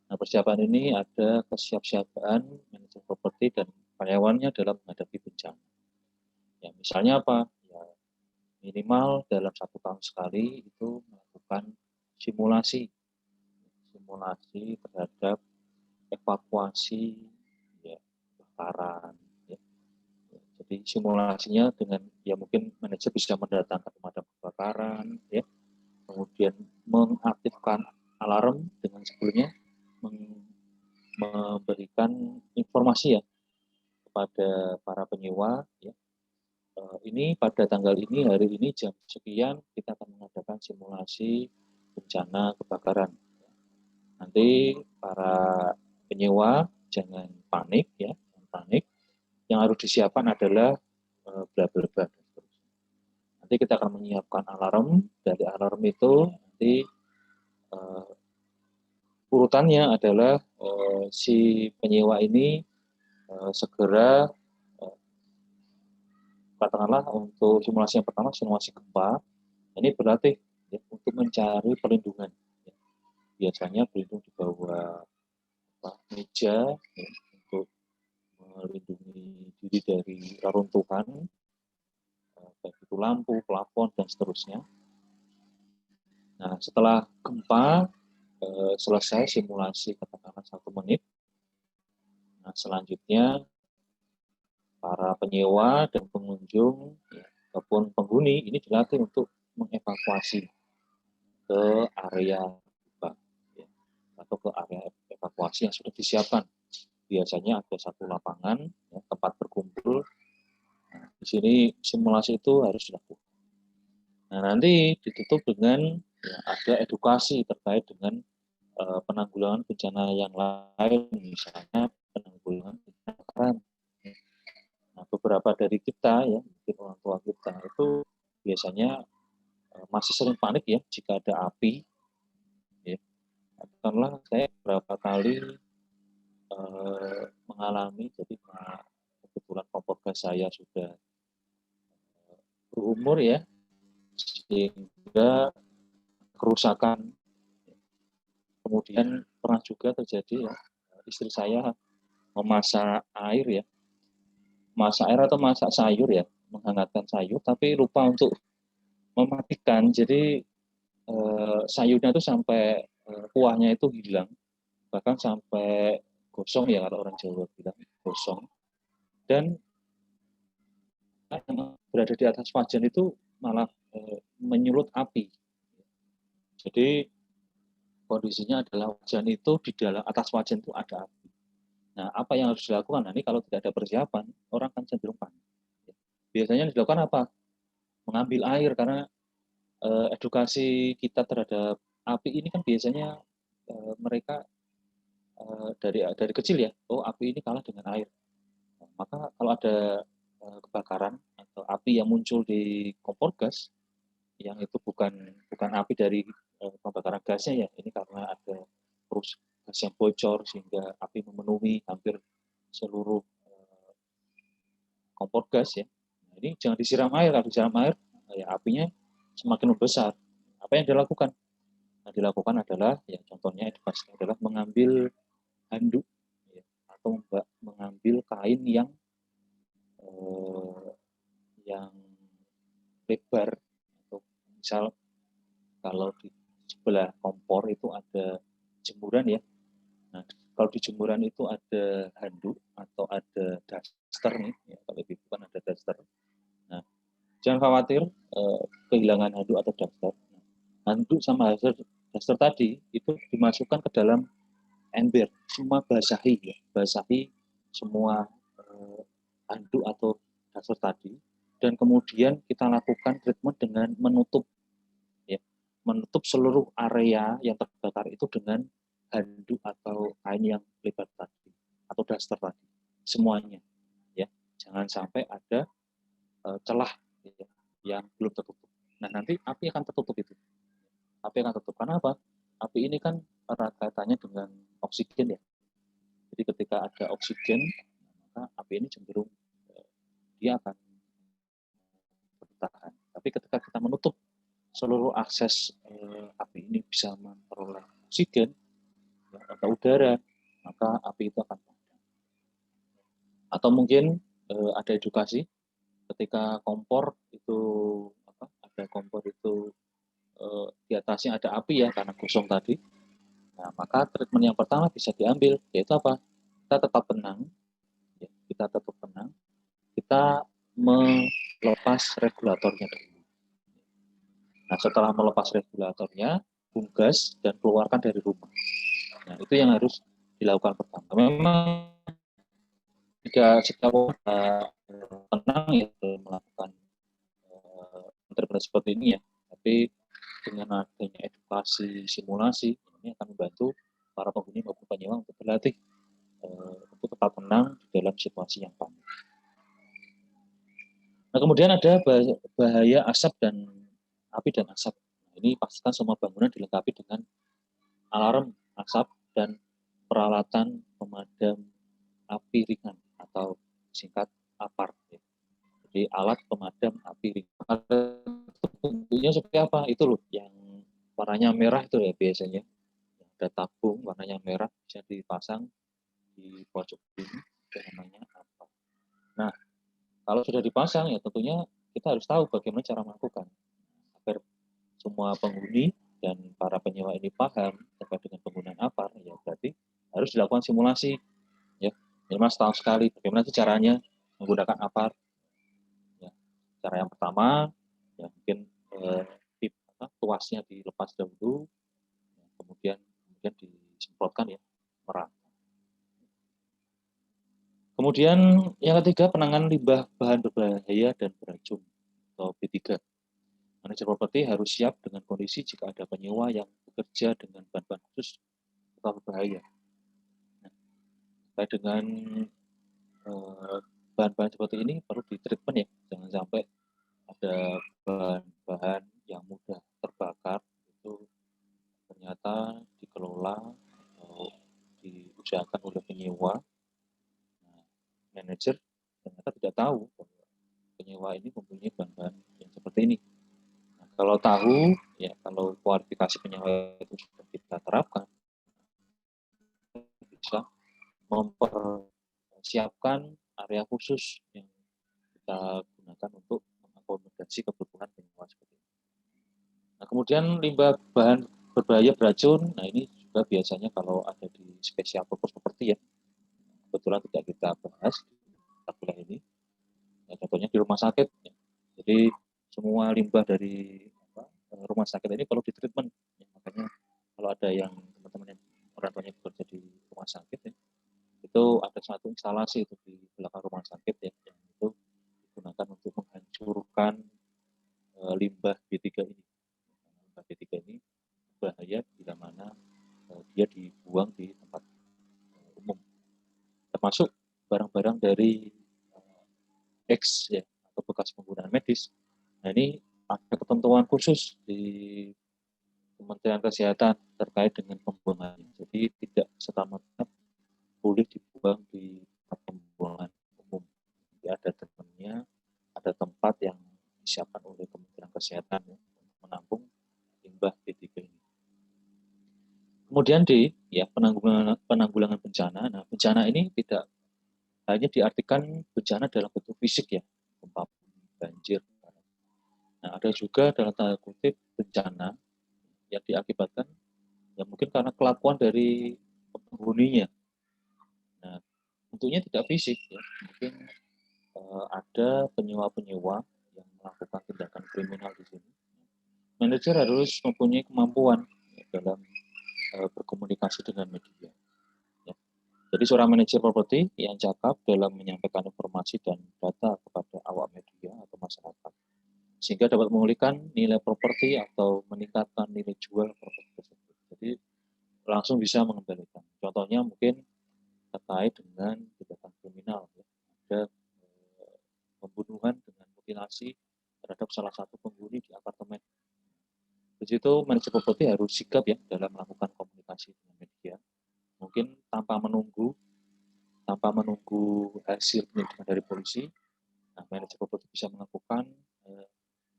Nah, persiapan ini ada kesiapsiagaan manajer properti dan karyawannya dalam menghadapi bencana. Ya, misalnya apa? Ya, minimal dalam 1 tahun sekali itu melakukan simulasi simulasi terhadap evakuasi ya kebakaran ya. Jadi simulasinya dengan ya mungkin manajer bisa mendatangkan pemadam kebakaran ya, kemudian mengaktifkan alarm dengan sebelumnya memberikan informasi ya kepada para penyewa ya. Ini pada tanggal ini, hari ini jam sekian kita akan mengadakan simulasi bencana kebakaran. Nanti para penyewa jangan panik ya, jangan panik. Yang harus disiapkan adalah bla bla bla. Nanti kita akan menyiapkan alarm. Dari alarm itu nanti urutannya adalah si penyewa ini segera katakanlah untuk simulasi yang pertama simulasi gempa ini berarti ya, untuk mencari perlindungan ya. Biasanya berlindung di bawah meja ya, untuk melindungi diri dari reruntuhan baik itu lampu, plafon dan seterusnya. Nah setelah gempa selesai simulasi katakanlah 1 menit, nah selanjutnya para penyewa dan pengunjung ya, ataupun penghuni ini dilatih untuk mengevakuasi ke area ya, atau ke area evakuasi yang sudah disiapkan. Biasanya ada satu lapangan ya, tempat berkumpul. Nah, di sini simulasi itu harus dilakukan. Nah nanti ditutup dengan ya, ada edukasi terkait dengan penanggulangan bencana yang lain, misalnya penanggulangan kebakaran. Nah, beberapa dari kita ya, mungkin orang tua kita itu biasanya masih sering panik ya jika ada api. Ya. Katakanlah saya beberapa kali mengalami, jadi kebetulan kompor gas saya sudah berumur ya, sehingga kerusakan. Kemudian pernah juga terjadi ya, istri saya memasak air ya, masak air atau masak sayur ya, menghangatkan sayur, tapi lupa untuk mematikan. Jadi sayurnya itu sampai kuahnya itu hilang, bahkan sampai gosong ya kalau orang Jawa bilang gosong. Dan yang berada di atas wajan itu malah menyulut api. Jadi kondisinya adalah wajan itu di dalam atas wajan itu ada api. Nah, apa yang harus dilakukan? Nah, ini kalau tidak ada persiapan, orang akan cenderung panik. Biasanya yang dilakukan apa? Mengambil air, karena edukasi kita terhadap api ini kan biasanya mereka dari kecil ya, oh api ini kalah dengan air. Nah, maka kalau ada kebakaran atau api yang muncul di kompor gas, yang itu bukan api dari pembakaran gasnya ya, ini karena ada terus gas yang bocor sehingga api memenuhi hampir seluruh kompor gas ya. Nah, ini jangan disiram air, kalau disiram air ya apinya semakin membesar. Apa yang dilakukan? Nah, dilakukan adalah ya contohnya edukasi adalah mengambil handuk ya, atau mengambil kain eh, yang lebar, atau misal kalau di sebelah kompor itu ada jemuran ya. Nah, kalau di jemuran itu ada handuk atau ada daster nih, ya, kalau ibu kan ada daster. Nah, jangan khawatir kehilangan handuk atau daster. Handuk sama daster tadi itu dimasukkan ke dalam ember, semua basahi ya, basahi semua handuk atau daster tadi, dan kemudian kita lakukan treatment dengan menutup ya, menutup seluruh area yang terbakar itu dengan handuk atau kain yang lebar tadi atau daster tadi, semuanya ya, jangan sampai ada celah ya, yang belum tertutup. Nah nanti api akan tertutup itu, api akan tertutup karena apa? Api ini kan erat kaitannya dengan oksigen ya, jadi ketika ada oksigen maka api ini cenderung dia akan bertahan. Tapi ketika kita menutup seluruh akses api ini bisa memperoleh oksigen ya, atau udara, maka api itu akan padam. Atau mungkin ada edukasi ketika kompor itu ada kompor itu di atasnya ada api ya karena gosong tadi. Nah, maka treatment yang pertama bisa diambil, yaitu apa? Kita tetap tenang, ya, kita melepas regulatornya dulu. Nah, setelah melepas regulatornya, unggas dan keluarkan dari rumah. Nah, itu yang harus dilakukan pertama. Memang jika tenang ya melakukan interpretasi seperti ini ya, tapi dengan adanya edukasi simulasi ini akan membantu para penghuni maupun penyewa untuk berlatih untuk tetap tenang di dalam situasi yang panik. Nah, kemudian ada bahaya asap dan api dan asap. Nah, ini pastikan semua bangunan dilengkapi dengan alarm asap dan peralatan pemadam api ringan atau singkat APAR. Jadi alat pemadam api ringan. Bentuknya seperti apa? Itu loh yang warnanya merah itu ya biasanya. Ada tabung warnanya merah bisa dipasang di pojok ini, itu namanya APAR. Nah, kalau sudah dipasang ya tentunya kita harus tahu bagaimana cara melakukan agar semua penghuni dan para penyewa ini paham terkait dengan penggunaan APAR, ya berarti harus dilakukan simulasi ya minimal setahun sekali bagaimana sih caranya menggunakan APAR. Ya, cara yang pertama ya mungkin tuasnya dilepas dahulu, ya, kemudian disemprotkan ya merata. Kemudian yang ketiga penanganan limbah bahan berbahaya dan beracun atau B3. Manajer properti harus siap dengan kondisi jika ada penyewa yang bekerja dengan bahan-bahan khusus atau berbahaya. Nah, terkait dengan bahan-bahan seperti ini perlu ditreatment ya, jangan sampai ada bahan-bahan yang mudah terbakar itu ternyata dikelola atau diusahakan oleh penyewa. Nah, manajer ternyata tidak tahu bahwa penyewa ini mempunyai bahan-bahan yang seperti ini. Nah, kalau tahu, ya kalau kualifikasi penyewa itu sudah kita terapkan, bisa mempersiapkan area khusus yang kita gunakan untuk mengakomodasi kebutuhan penyewa seperti ini. Nah, kemudian limbah bahan berbahaya beracun, nah ini juga biasanya kalau ada di spesial purpose property ya, kebetulan tidak kita bahas di kuliah ini, ya, contohnya di rumah sakit. Ya. Jadi semua limbah dari rumah sakit ini perlu ditreatment. Ya, makanya kalau ada yang teman-teman yang orang tuanya bekerja di rumah sakit ya, itu ada satu instalasi itu di belakang rumah sakit ya, yang itu digunakan untuk menghancurkan limbah B3 ini. Limbah B3 ini bahaya bila mana dia dibuang di tempat umum, termasuk barang-barang dari X ya atau bekas penggunaan medis. Nah ini ada ketentuan khusus di Kementerian Kesehatan terkait dengan pembuangannya. Jadi tidak serta-merta boleh dibuang di tempat pembuangan umum. Jadi ada temannya, ada tempat yang disiapkan oleh Kementerian Kesehatan ya, untuk menampung limbah B3 ini. Kemudian D, ya penanggulangan bencana. Nah, bencana ini tidak hanya diartikan bencana dalam bentuk fisik ya, gempa, banjir. Nah, ada juga dalam tanda kutip bencana yang diakibatkan ya mungkin karena kelakuan dari penghuninya. Nah, tentunya tidak fisik ya, mungkin ada penyewa-penyewa yang melakukan tindakan kriminal di sini. Manajer harus mempunyai kemampuan ya, dalam berkomunikasi dengan media. Ya. Jadi seorang manajer properti yang cakap dalam menyampaikan informasi dan data kepada awak media atau masyarakat, sehingga dapat memulihkan nilai properti atau meningkatkan nilai jual properti tersebut. Jadi langsung bisa mengembalikan. Contohnya mungkin terkait dengan tindakan kriminal, ya. Ada pembunuhan dengan mutilasi terhadap salah satu penghuni di apartemen. Di situ manajer properti harus sigap ya dalam melakukan komunikasi dengan media. Mungkin tanpa menunggu hasil penyelidikan dari polisi, nah, manajer properti bisa melakukan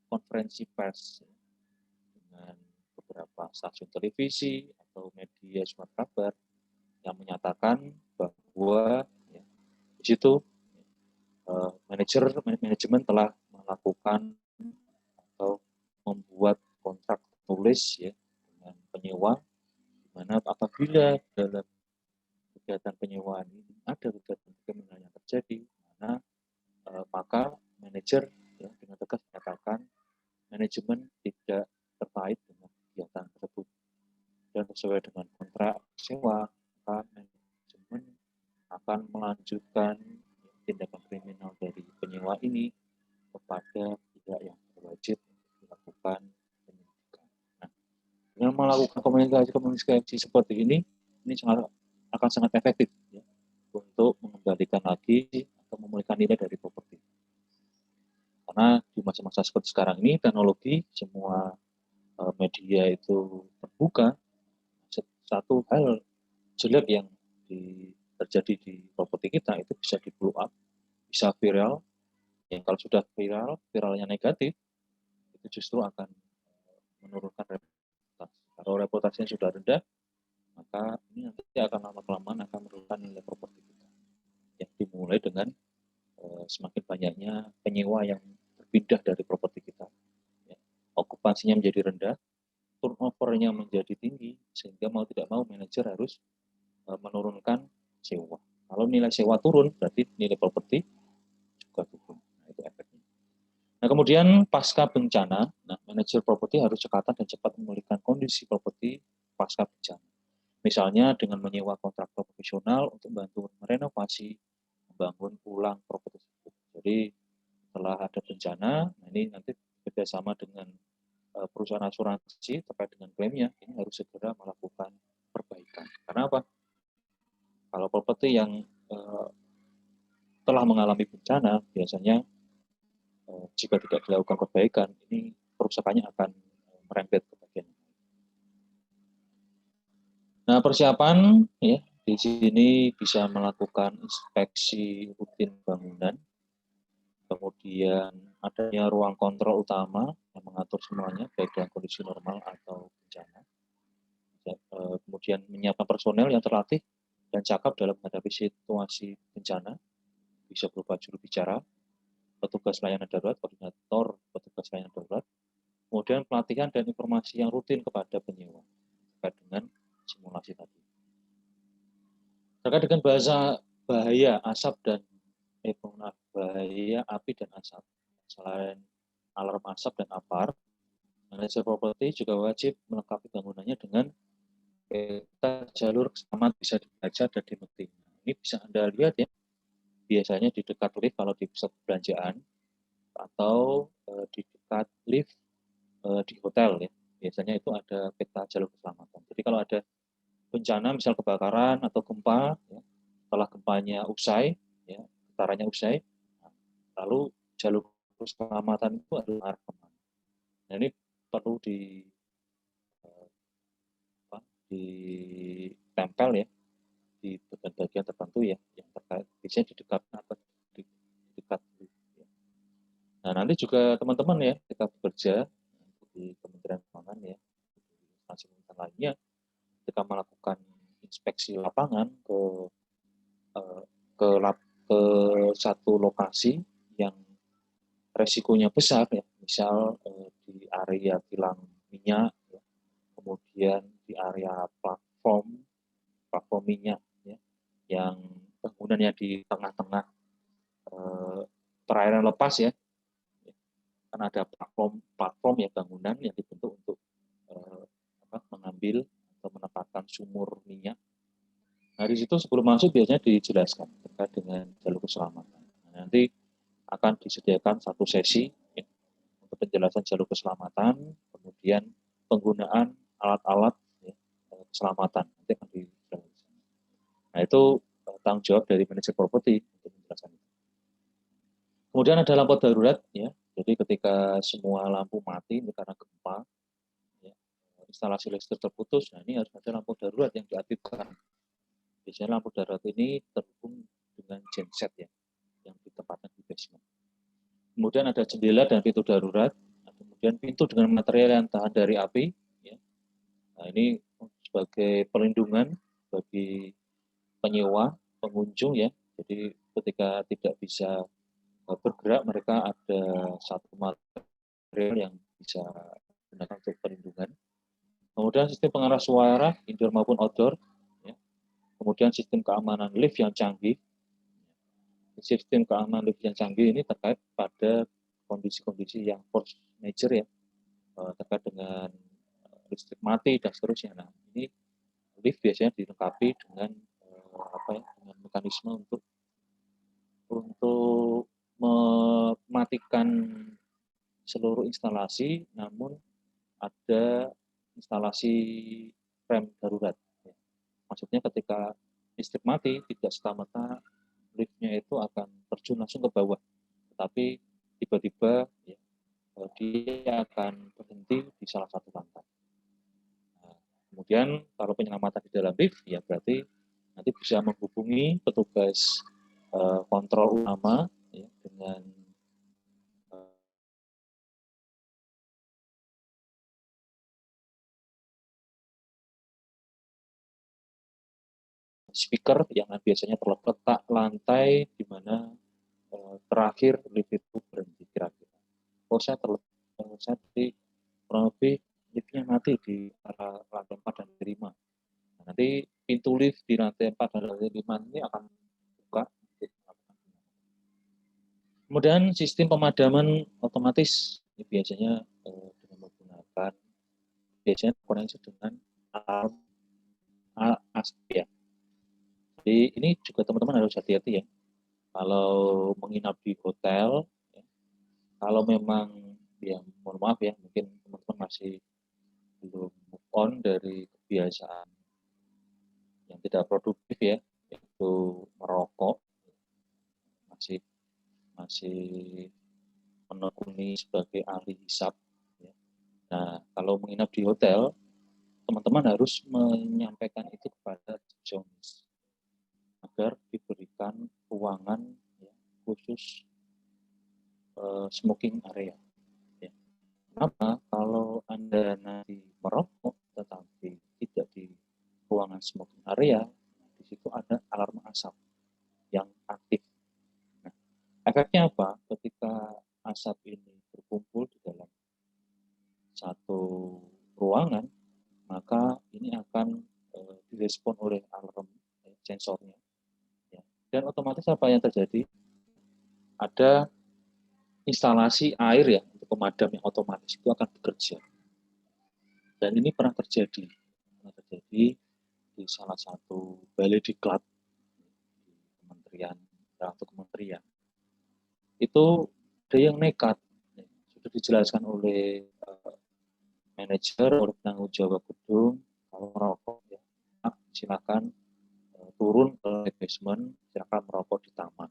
konferensi pers ya, dengan beberapa stasiun televisi atau media surat kabar yang menyatakan bahwa ya, di situ manajemen telah melakukan atau membuat kontrak tulis ya dengan penyewa, di Karena apabila dalam kegiatan penyewaan ini ada kegiatan kriminal yang terjadi, maka manajer ya, dengan tegas menyatakan manajemen tidak terkait dengan kegiatan tersebut dan sesuai dengan kontrak sewa, maka manajemen akan melanjutkan tindakan kriminal dari penyewa ini kepada pihak yang berwajib untuk melakukan penyelidikan. Nah, dengan melakukan komunikasi seperti ini akan sangat efektif ya, untuk mengembalikan lagi atau memulihkan nilai dari properti. Karena di masa-masa seperti sekarang ini teknologi semua media itu terbuka, satu hal jelek yang terjadi di properti kita itu bisa di blow up, bisa viral. Yang kalau sudah viral, viralnya negatif, itu justru akan menurunkan reputasi. Kalau reputasinya sudah rendah, maka ini nanti akan lama-kelamaan akan menurunkan nilai properti kita. Yang dimulai dengan semakin banyaknya penyewa yang berpindah dari properti kita. Ya. Okupansinya menjadi rendah, turnover-nya menjadi tinggi, sehingga mau tidak mau manajer harus menurunkan sewa. Kalau nilai sewa turun, berarti nilai properti juga turun. Nah, itu efeknya. Nah, kemudian pasca bencana, manajer properti harus cekatan dan cepat memulihkan kondisi properti pasca bencana. Misalnya dengan menyewa kontraktor profesional untuk membantu merenovasi, membangun ulang properti tersebut. Jadi setelah ada bencana, ini nanti bekerjasama dengan perusahaan asuransi terkait dengan klaimnya, ini harus segera melakukan perbaikan. Karena apa? Kalau properti yang telah mengalami bencana, biasanya jika tidak dilakukan perbaikan, ini kerusakannya akan merembet ke bagian. Nah, persiapan ya di sini bisa melakukan inspeksi rutin bangunan, kemudian adanya ruang kontrol utama yang mengatur semuanya baik dalam kondisi normal atau bencana. Kemudian menyiapkan personel yang terlatih dan cakap dalam menghadapi situasi bencana, bisa berupa juru bicara, petugas layanan darurat, koordinator petugas layanan darurat, kemudian pelatihan dan informasi yang rutin kepada penyewa terkait dengan simulasi tadi. Terkait dengan bahaya asap dan bahaya api dan asap, selain alarm asap dan apar, manajer properti juga wajib melengkapi bangunannya dengan peta jalur keselamatan bisa dibaca dan dimengerti. Ini bisa Anda lihat ya, biasanya di dekat lift kalau di pusat perbelanjaan atau di dekat lift di hotel ya, biasanya itu ada peta jalur keselamatan. Jadi kalau ada bencana misal kebakaran atau gempa, ya, setelah gempanya usai, ya, getarannya usai, lalu jalur keselamatan itu adalah arah kemana. Nah, ini perlu ditempel ya di bagian tertentu ya yang terkait, biasanya di dekat atau di dekat. Nah, nanti juga teman-teman ya kita bekerja di Kementerian Keuangan ya, instansi lainnya, kita melakukan inspeksi lapangan ke satu lokasi yang resikonya besar ya, misal di area kilang minyak, ya, kemudian di area platform minyak ya, yang bangunannya di tengah-tengah perairan lepas ya, kan ada platform ya, bangunan yang dibentuk untuk mengambil atau menempatkan sumur minyak. Nah, di situ sebelum masuk biasanya dijelaskan terkait dengan jalur keselamatan. Nah, nanti akan disediakan satu sesi ya, untuk penjelasan jalur keselamatan, kemudian penggunaan alat-alat ya, keselamatan. Nanti akan dijelaskan. Nah, itu tanggung jawab dari manajer properti untuk menjelaskan itu. Kemudian ada lampu darurat ya. Jadi ketika semua lampu mati karena gempa, ya, instalasi listrik terputus, nah ini harus ada lampu darurat yang diaktifkan. Biasanya lampu darurat ini terhubung dengan genset ya, yang ditempatkan di basement. Kemudian ada jendela dan pintu darurat, kemudian pintu dengan material yang tahan dari api. Ya. Nah, ini sebagai perlindungan bagi penyewa, pengunjung ya. Jadi ketika tidak bisa bergerak, mereka ada satu material yang bisa digunakan untuk perlindungan. Kemudian sistem pengeras suara indoor maupun outdoor, ya. Kemudian sistem keamanan lift yang canggih. Sistem keamanan lift yang canggih ini terkait pada kondisi-kondisi yang force major ya, terkait dengan listrik mati dan seterusnya. Nah, ini lift biasanya dilengkapi dengan dengan mekanisme untuk mematikan seluruh instalasi, namun ada instalasi rem darurat. Maksudnya ketika listrik mati, tidak serta-merta liftnya itu akan terjun langsung ke bawah, tetapi tiba-tiba ya, dia akan berhenti di salah satu lantai. Nah, kemudian kalau penyelamatan di dalam lift, ya berarti nanti bisa menghubungi petugas kontrol utama ya, dengan speaker yang biasanya terletak lantai di mana terakhir lift itu berhenti kira-kira. Oh saya di kurang lebih liftnya mati di arah lantai 4 dan 5. Nah, nanti pintu lift di lantai 4 dan lantai 5 ini akan buka. Kemudian sistem pemadaman otomatis ini biasanya dengan menggunakan biasanya koneksi dengan alarm ASP ya. Jadi ini juga teman-teman harus hati-hati ya. Kalau menginap di hotel, ya, kalau memang ya mohon maaf ya, mungkin teman-teman masih belum move on dari kebiasaan yang tidak produktif ya, yaitu merokok, masih masih menekuni sebagai ahli hisap. Ya. Nah, kalau menginap di hotel, teman-teman harus menyampaikan itu kepada Jones agar diberikan ruangan ya, khusus smoking area. Ya. Kenapa? Kalau Anda nanti merokok tetapi tidak di ruangan smoking area, di situ ada alarm asap yang aktif. Nah, efeknya apa? Ketika asap ini berkumpul di dalam satu ruangan, maka ini akan direspon oleh alarm sensornya. Ya. Dan otomatis apa yang terjadi? Ada instalasi air ya untuk pemadam yang otomatis itu akan bekerja. Dan ini pernah terjadi di salah satu balai diklat di kementerian atau kementerian. Itu ada yang nekat, sudah dijelaskan oleh manajer, oleh penanggung jawab gedung, kalau merokok ya silakan turun ke basement, silakan merokok di taman.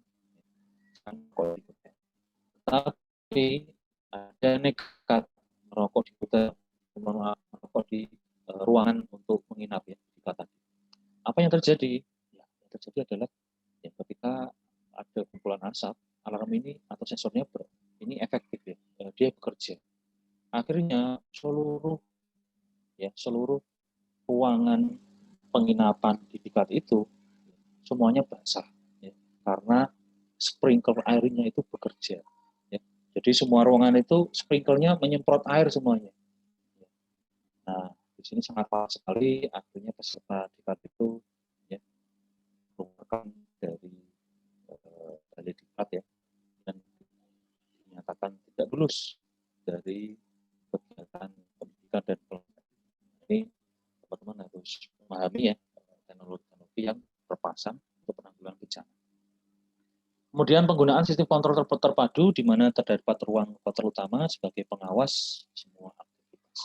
Tapi ada nekat merokok di hotel, merokok di ruangan untuk menginap ya di tadi. Apa yang terjadi? Ya, yang terjadi adalah ya, ketika ada kumpulan asap, alarm ini atau sensornya ini efektif ya, dia bekerja. Akhirnya seluruh ruangan penginapan di Pikat itu semuanya basah ya, karena sprinkler airnya itu bekerja. Ya. Jadi semua ruangan itu sprinklernya menyemprot air semuanya. Nah, di sini sangat pas sekali, akhirnya peserta Pikat itu ya, merupakan dari balai diklat ya, dan dinyatakan tidak lulus dari kegiatan pendidikan dan pelatihan. Ini teman-teman harus memahami ya teknologi-teknologi yang terpasang untuk penanggulangan bencana. Kemudian penggunaan sistem kontrol terpadu di mana terdapat ruang kontrol utama sebagai pengawas semua aktivitas.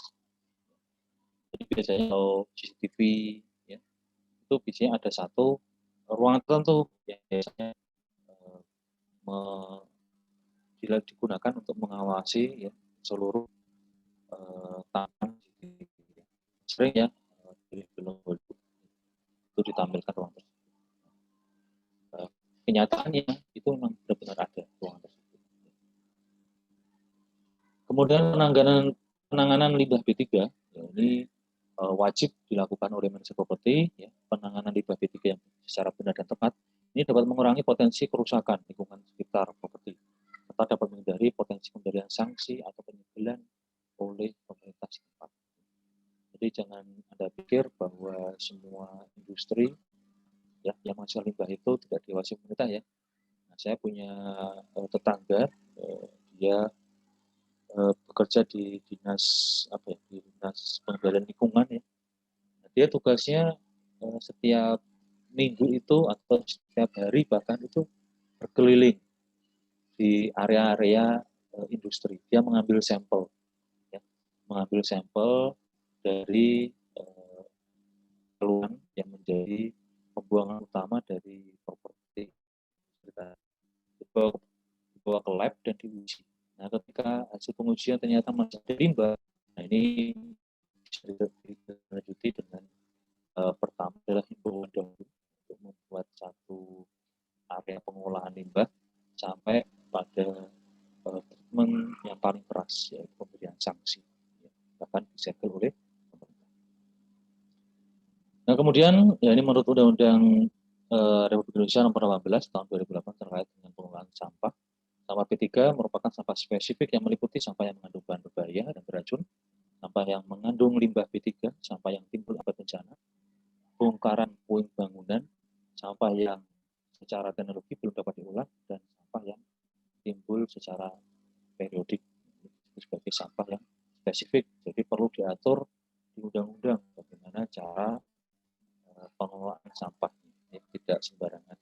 Jadi biasanya kalau CCTV ya, itu biasanya ada satu ruangan tertentu yang biasanya digunakan untuk mengawasi ya, seluruh tahapan CCTV. Sering ya di film itu ditampilkan ruang tersebut. Kenyataannya itu memang benar-benar ada ruangan tersebut. Kemudian penanganan limbah B3 ya, ini wajib dilakukan oleh manajer properti ya, penanganan limbah B3 yang secara benar dan tepat ini dapat mengurangi potensi kerusakan lingkungan sekitar properti serta dapat menghindari potensi pemberian sanksi atau penyegelan oleh pemerintah setempat. Jadi jangan Anda pikir bahwa semua industri ya yang menghasilkan limbah itu tidak diawasi pemerintah ya. Nah, saya punya tetangga, dia bekerja di dinas apa ya, di dinas pengendalian lingkungan ya. Nah, dia tugasnya setiap minggu itu atau setiap hari bahkan itu berkeliling di area-area industri. Dia mengambil sampel, ya, mengambil sampel dari keluhan yang menjadi pembuangan utama dari properti kita. Dibawa ke lab dan diuji. Nah, ketika hasil pengujian ternyata masih ada limbah, nah ini bisa dilanjuti dengan pertama adalah himbauan dahulu untuk membuat satu area pengolahan limbah sampai pada treatment yang paling keras, yaitu pemberian sanksi, ya, bahkan disegel oleh pemerintah. Nah, kemudian ya ini menurut Undang-Undang Republik Indonesia Nomor 18 Tahun 2008 terkait dengan pengelolaan sampah. Sampah P3 merupakan sampah spesifik yang meliputi sampah yang mengandung bahan berbahaya dan beracun, sampah yang mengandung limbah B3, sampah yang timbul akibat bencana, bongkaran puing bangunan, sampah yang secara teknologi belum dapat diolah, dan sampah yang timbul secara periodik. Itu sebagai sampah yang spesifik, jadi perlu diatur di undang-undang bagaimana cara pengelolaan sampah. Tidak sembarangan,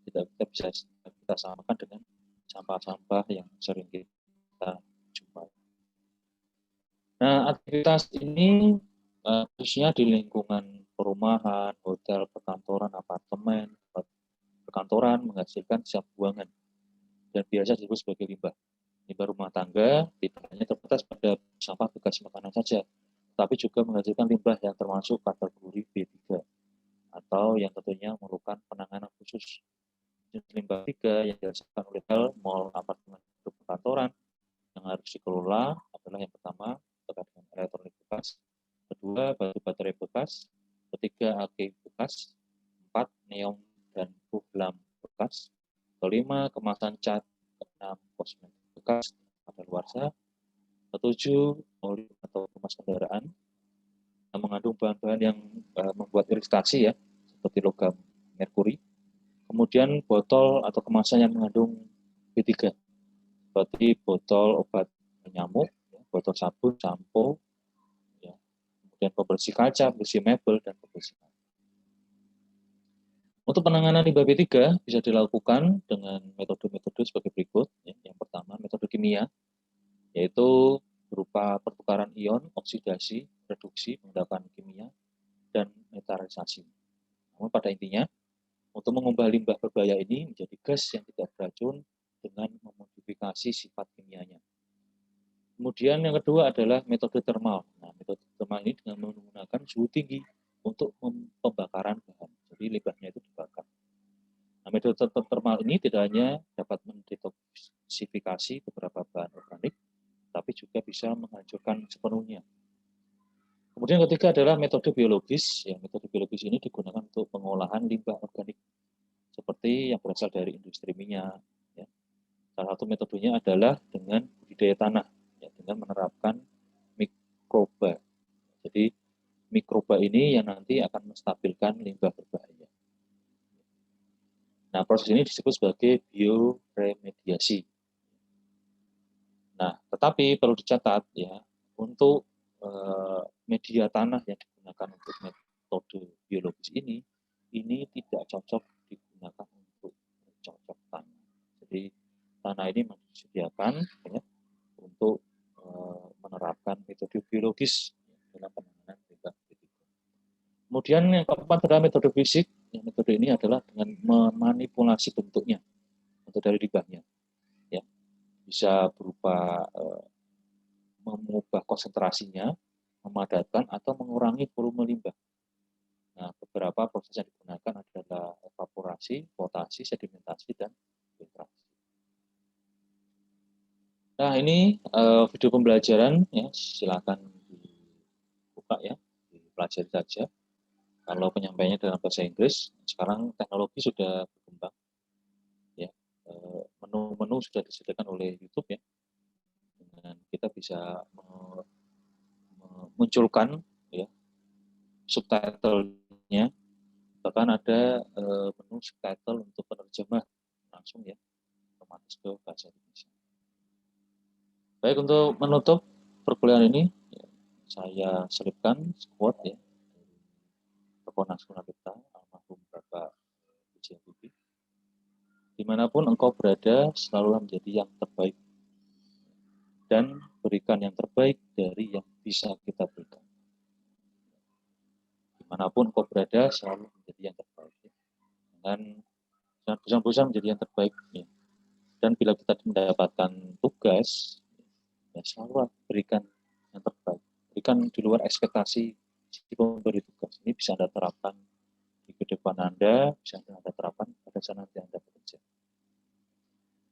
tidak bisa kita samakan dengan sampah-sampah yang sering kita jumpai. Nah, aktivitas ini khususnya di lingkungan perumahan, hotel, perkantoran, apartemen, perkantoran menghasilkan zat buangan dan biasa disebut sebagai limbah. Limbah rumah tangga tidak hanya terbatas pada sampah bekas makanan saja, tapi juga menghasilkan limbah yang termasuk kategori B3 atau yang tentunya memerlukan penanganan khusus. Jenis limbah 3 yang dirasakan oleh hotel, mal, apartemen, perkantoran yang harus dikelola adalah yang pertama terkait dengan elektronik bekas, kedua batu baterai bekas, ketiga aki bekas, empat neon dan bohlam bekas, kelima kemasan cat, keenam kosmetik bekas kadaluarsa, ketujuh oli atau kemas kendaraan yang mengandung bahan-bahan yang membuat iritasi ya, seperti logam merkuri. Kemudian botol atau kemasan yang mengandung B3, seperti botol obat nyamuk, ya, botol sabun, sampo, ya, kemudian pembersih kaca, pembersih mebel, dan pembersih. Untuk penanganan limbah B3 bisa dilakukan dengan metode-metode sebagai berikut. Ya. Yang pertama, metode kimia, yaitu berupa pertukaran ion, oksidasi, reduksi, pengendapan kimia, dan netralisasi. Namun pada intinya, untuk mengubah limbah berbahaya ini menjadi gas yang tidak beracun dengan memodifikasi sifat kimianya. Kemudian yang kedua adalah metode termal. Nah, metode termal ini dengan menggunakan suhu tinggi untuk pembakaran bahan. Jadi limbahnya itu dibakar. Nah, metode termal ini tidak hanya dapat mendetoksifikasi beberapa bahan organik, tapi juga bisa menghancurkan sepenuhnya. Kemudian ketiga adalah metode biologis. Ya, metode biologis ini digunakan untuk pengolahan limbah organik seperti yang berasal dari industri minyak. Ya. Salah satu metodenya adalah dengan budidaya tanah, ya, dengan menerapkan mikroba. Jadi mikroba ini yang nanti akan menstabilkan limbah berbahaya. Nah, proses ini disebut sebagai bioremediasi. Nah, tetapi perlu dicatat ya, untuk media tanah yang digunakan untuk metode biologis ini tidak cocok digunakan untuk bercocok tanam. Jadi tanah ini disediakan ya, untuk menerapkan metode biologis dalam penanganan limbah B3. Kemudian yang keempat adalah metode fisik. Yang metode ini adalah dengan memanipulasi bentuknya untuk dari limbahnya. Ya, bisa berupa mengubah konsentrasinya, memadatkan atau mengurangi volume limbah. Nah, beberapa proses yang digunakan adalah evaporasi, flotasi, sedimentasi, dan filtrasi. Nah, ini video pembelajaran ya, silakan dibuka ya, dipelajari saja. Kalau penyampaiannya dalam bahasa Inggris, sekarang teknologi sudah berkembang. Ya, menu-menu sudah disediakan oleh YouTube ya. Dan kita bisa memunculkan ya, subtitle-nya, bahkan ada menu subtitle untuk penerjemah langsung ya, otomatis ke bahasa Indonesia. Baik, untuk menutup perkuliahan ini, ya, saya selipkan quote ya, tokoh nasional kita, almarhum Bapak B.J. Habibie. Dimanapun engkau berada, selalulah menjadi yang terbaik dan berikan yang terbaik dari yang bisa kita berikan. Dimanapun engkau berada, selalu menjadi yang terbaik. Ya. Dengan bosan-bosan menjadi yang terbaik. Ya. Dan bila kita mendapatkan tugas, ya selalu berikan yang terbaik. Berikan di luar ekspektasi si pemberi tugas. Ini bisa Anda terapkan di kehidupan Anda, bisa Anda terapkan pada saat nanti Anda bekerja.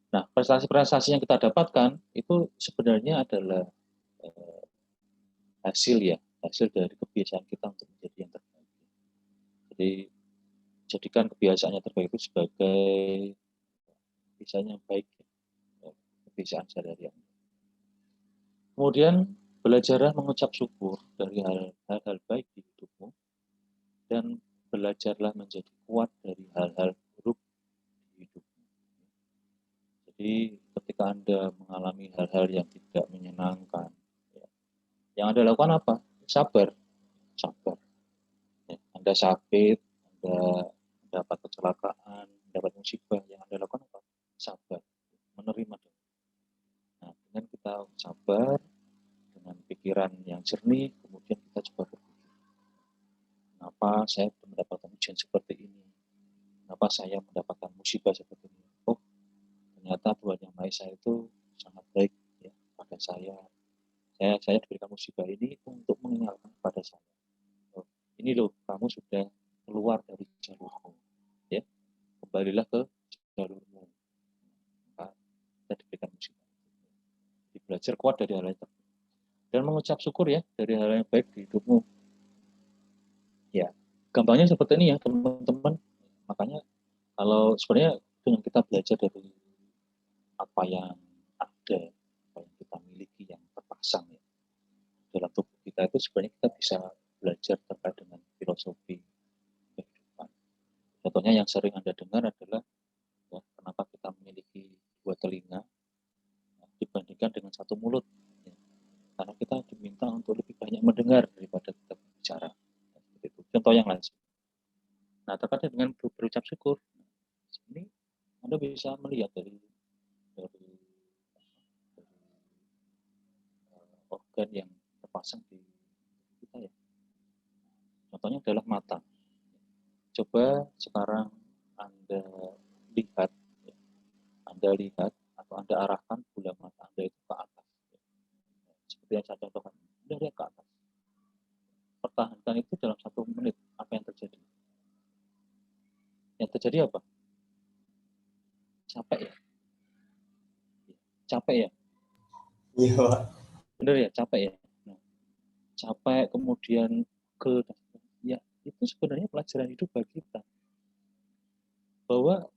Nah, prestasi-prestasi yang kita dapatkan itu sebenarnya adalah hasil ya, hasil dari kebiasaan kita untuk menjadi yang terbaik. Jadi jadikan kebiasaan yang terbaik itu sebagai kebiasaan yang baik, ya, kebiasaan sehari-hari. Kemudian belajarlah mengucap syukur dari hal-hal baik di hidupmu dan belajarlah menjadi kuat dari hal-hal buruk di hidupmu. Jadi ketika Anda mengalami hal-hal yang tidak menyenangkan, ya, yang Anda lakukan apa? Sabar, sabar. Ya, Anda sakit, Anda mendapat kecelakaan, mendapat musibah, yang Anda lakukan apa? Sabar, menerima. Nah, dengan kita sabar, dengan pikiran yang jernih, kemudian kita coba berpikir, kenapa saya mendapatkan ujian seperti ini? Kenapa saya mendapatkan musibah seperti ini? Oh, ternyata Tuhan Yang Maha Esa itu sangat baik ya pada saya. Saya diberikan musibah ini untuk mengingatkan kepada saya. Oh, ini loh, kamu sudah keluar dari jalurmu. Ya, kembalilah ke jalurmu. Maka kita diberikan musibah. Jadi belajar kuat dari hal itu. Dan mengucap syukur ya dari hal yang baik di hidupmu. Ya, gampangnya seperti ini ya teman-teman. Makanya kalau sebenarnya dengan kita belajar dari apa yang ada, apa yang kita miliki yang terpasang ya dalam tubuh kita, itu sebenarnya kita bisa belajar terkait dengan filosofi kehidupan. Contohnya yang sering Anda dengar adalah ya, kenapa kita memiliki dua telinga ya, dibandingkan dengan satu mulut. Ya. Karena kita diminta untuk lebih banyak mendengar daripada kita berbicara. Ya, itu. Contoh yang lain. Nah, terkait dengan berucap syukur, ini Anda bisa melihat dari organ yang terpasang di kita ya. Contohnya adalah mata. Coba sekarang Anda lihat, ya, Anda lihat atau Anda arahkan bola mata Anda itu ke atas. Ya. Seperti yang saya contohkan, Anda lihat ke atas. Pertahankan itu dalam 1 menit. Apa yang terjadi? Yang terjadi apa? Capek ya? Capek ya? Iya, Pak. Benar ya, capek ya? Nah, capek, kemudian ke ya itu sebenarnya pelajaran hidup bagi kita. Bahwa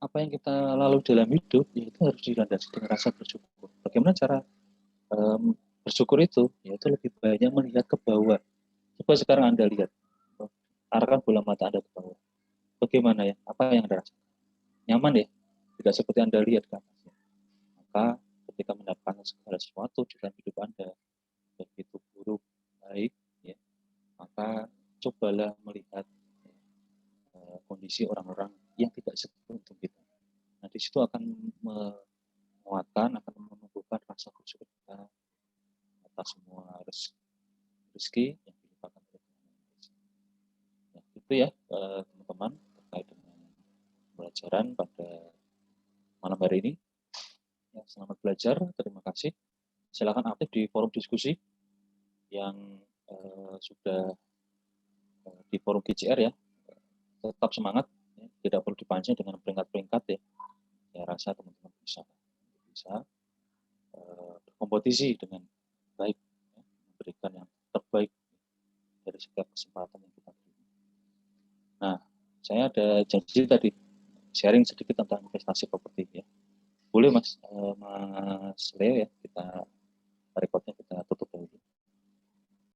apa yang kita lalui dalam hidup, ya itu harus dilandasi dengan rasa bersyukur. Bagaimana cara bersyukur itu? Yaitu lebih banyak melihat ke bawah. Coba sekarang Anda lihat, arahkan bola mata Anda ke bawah. Bagaimana ya? Apa yang Anda rasakan? Nyaman ya? Tidak seperti Anda lihat ke atasnya. Maka ketika mendapatkan segala sesuatu di dalam hidup Anda, baik itu buruk, baik, ya, maka cobalah melihat kondisi orang-orang yang tidak seberuntung kita. Nah, di situ akan menguatkan, akan menumbuhkan rasa bersyukur kita atas semua rezeki yang dilimpahkan oleh Tuhan. Nah, itu ya teman-teman terkait dengan pelajaran pada malam hari ini. Ya, selamat belajar, terima kasih. Silakan aktif di forum diskusi yang sudah di forum GCR ya. Tetap semangat, ya. Tidak perlu dipancing dengan peringkat-peringkat ya. Saya rasa teman-teman bisa berkompetisi dengan baik, ya, memberikan yang terbaik dari setiap kesempatan yang kita beri. Nah, saya ada janji tadi sharing sedikit tentang investasi properti ya. Boleh Mas Leo ya?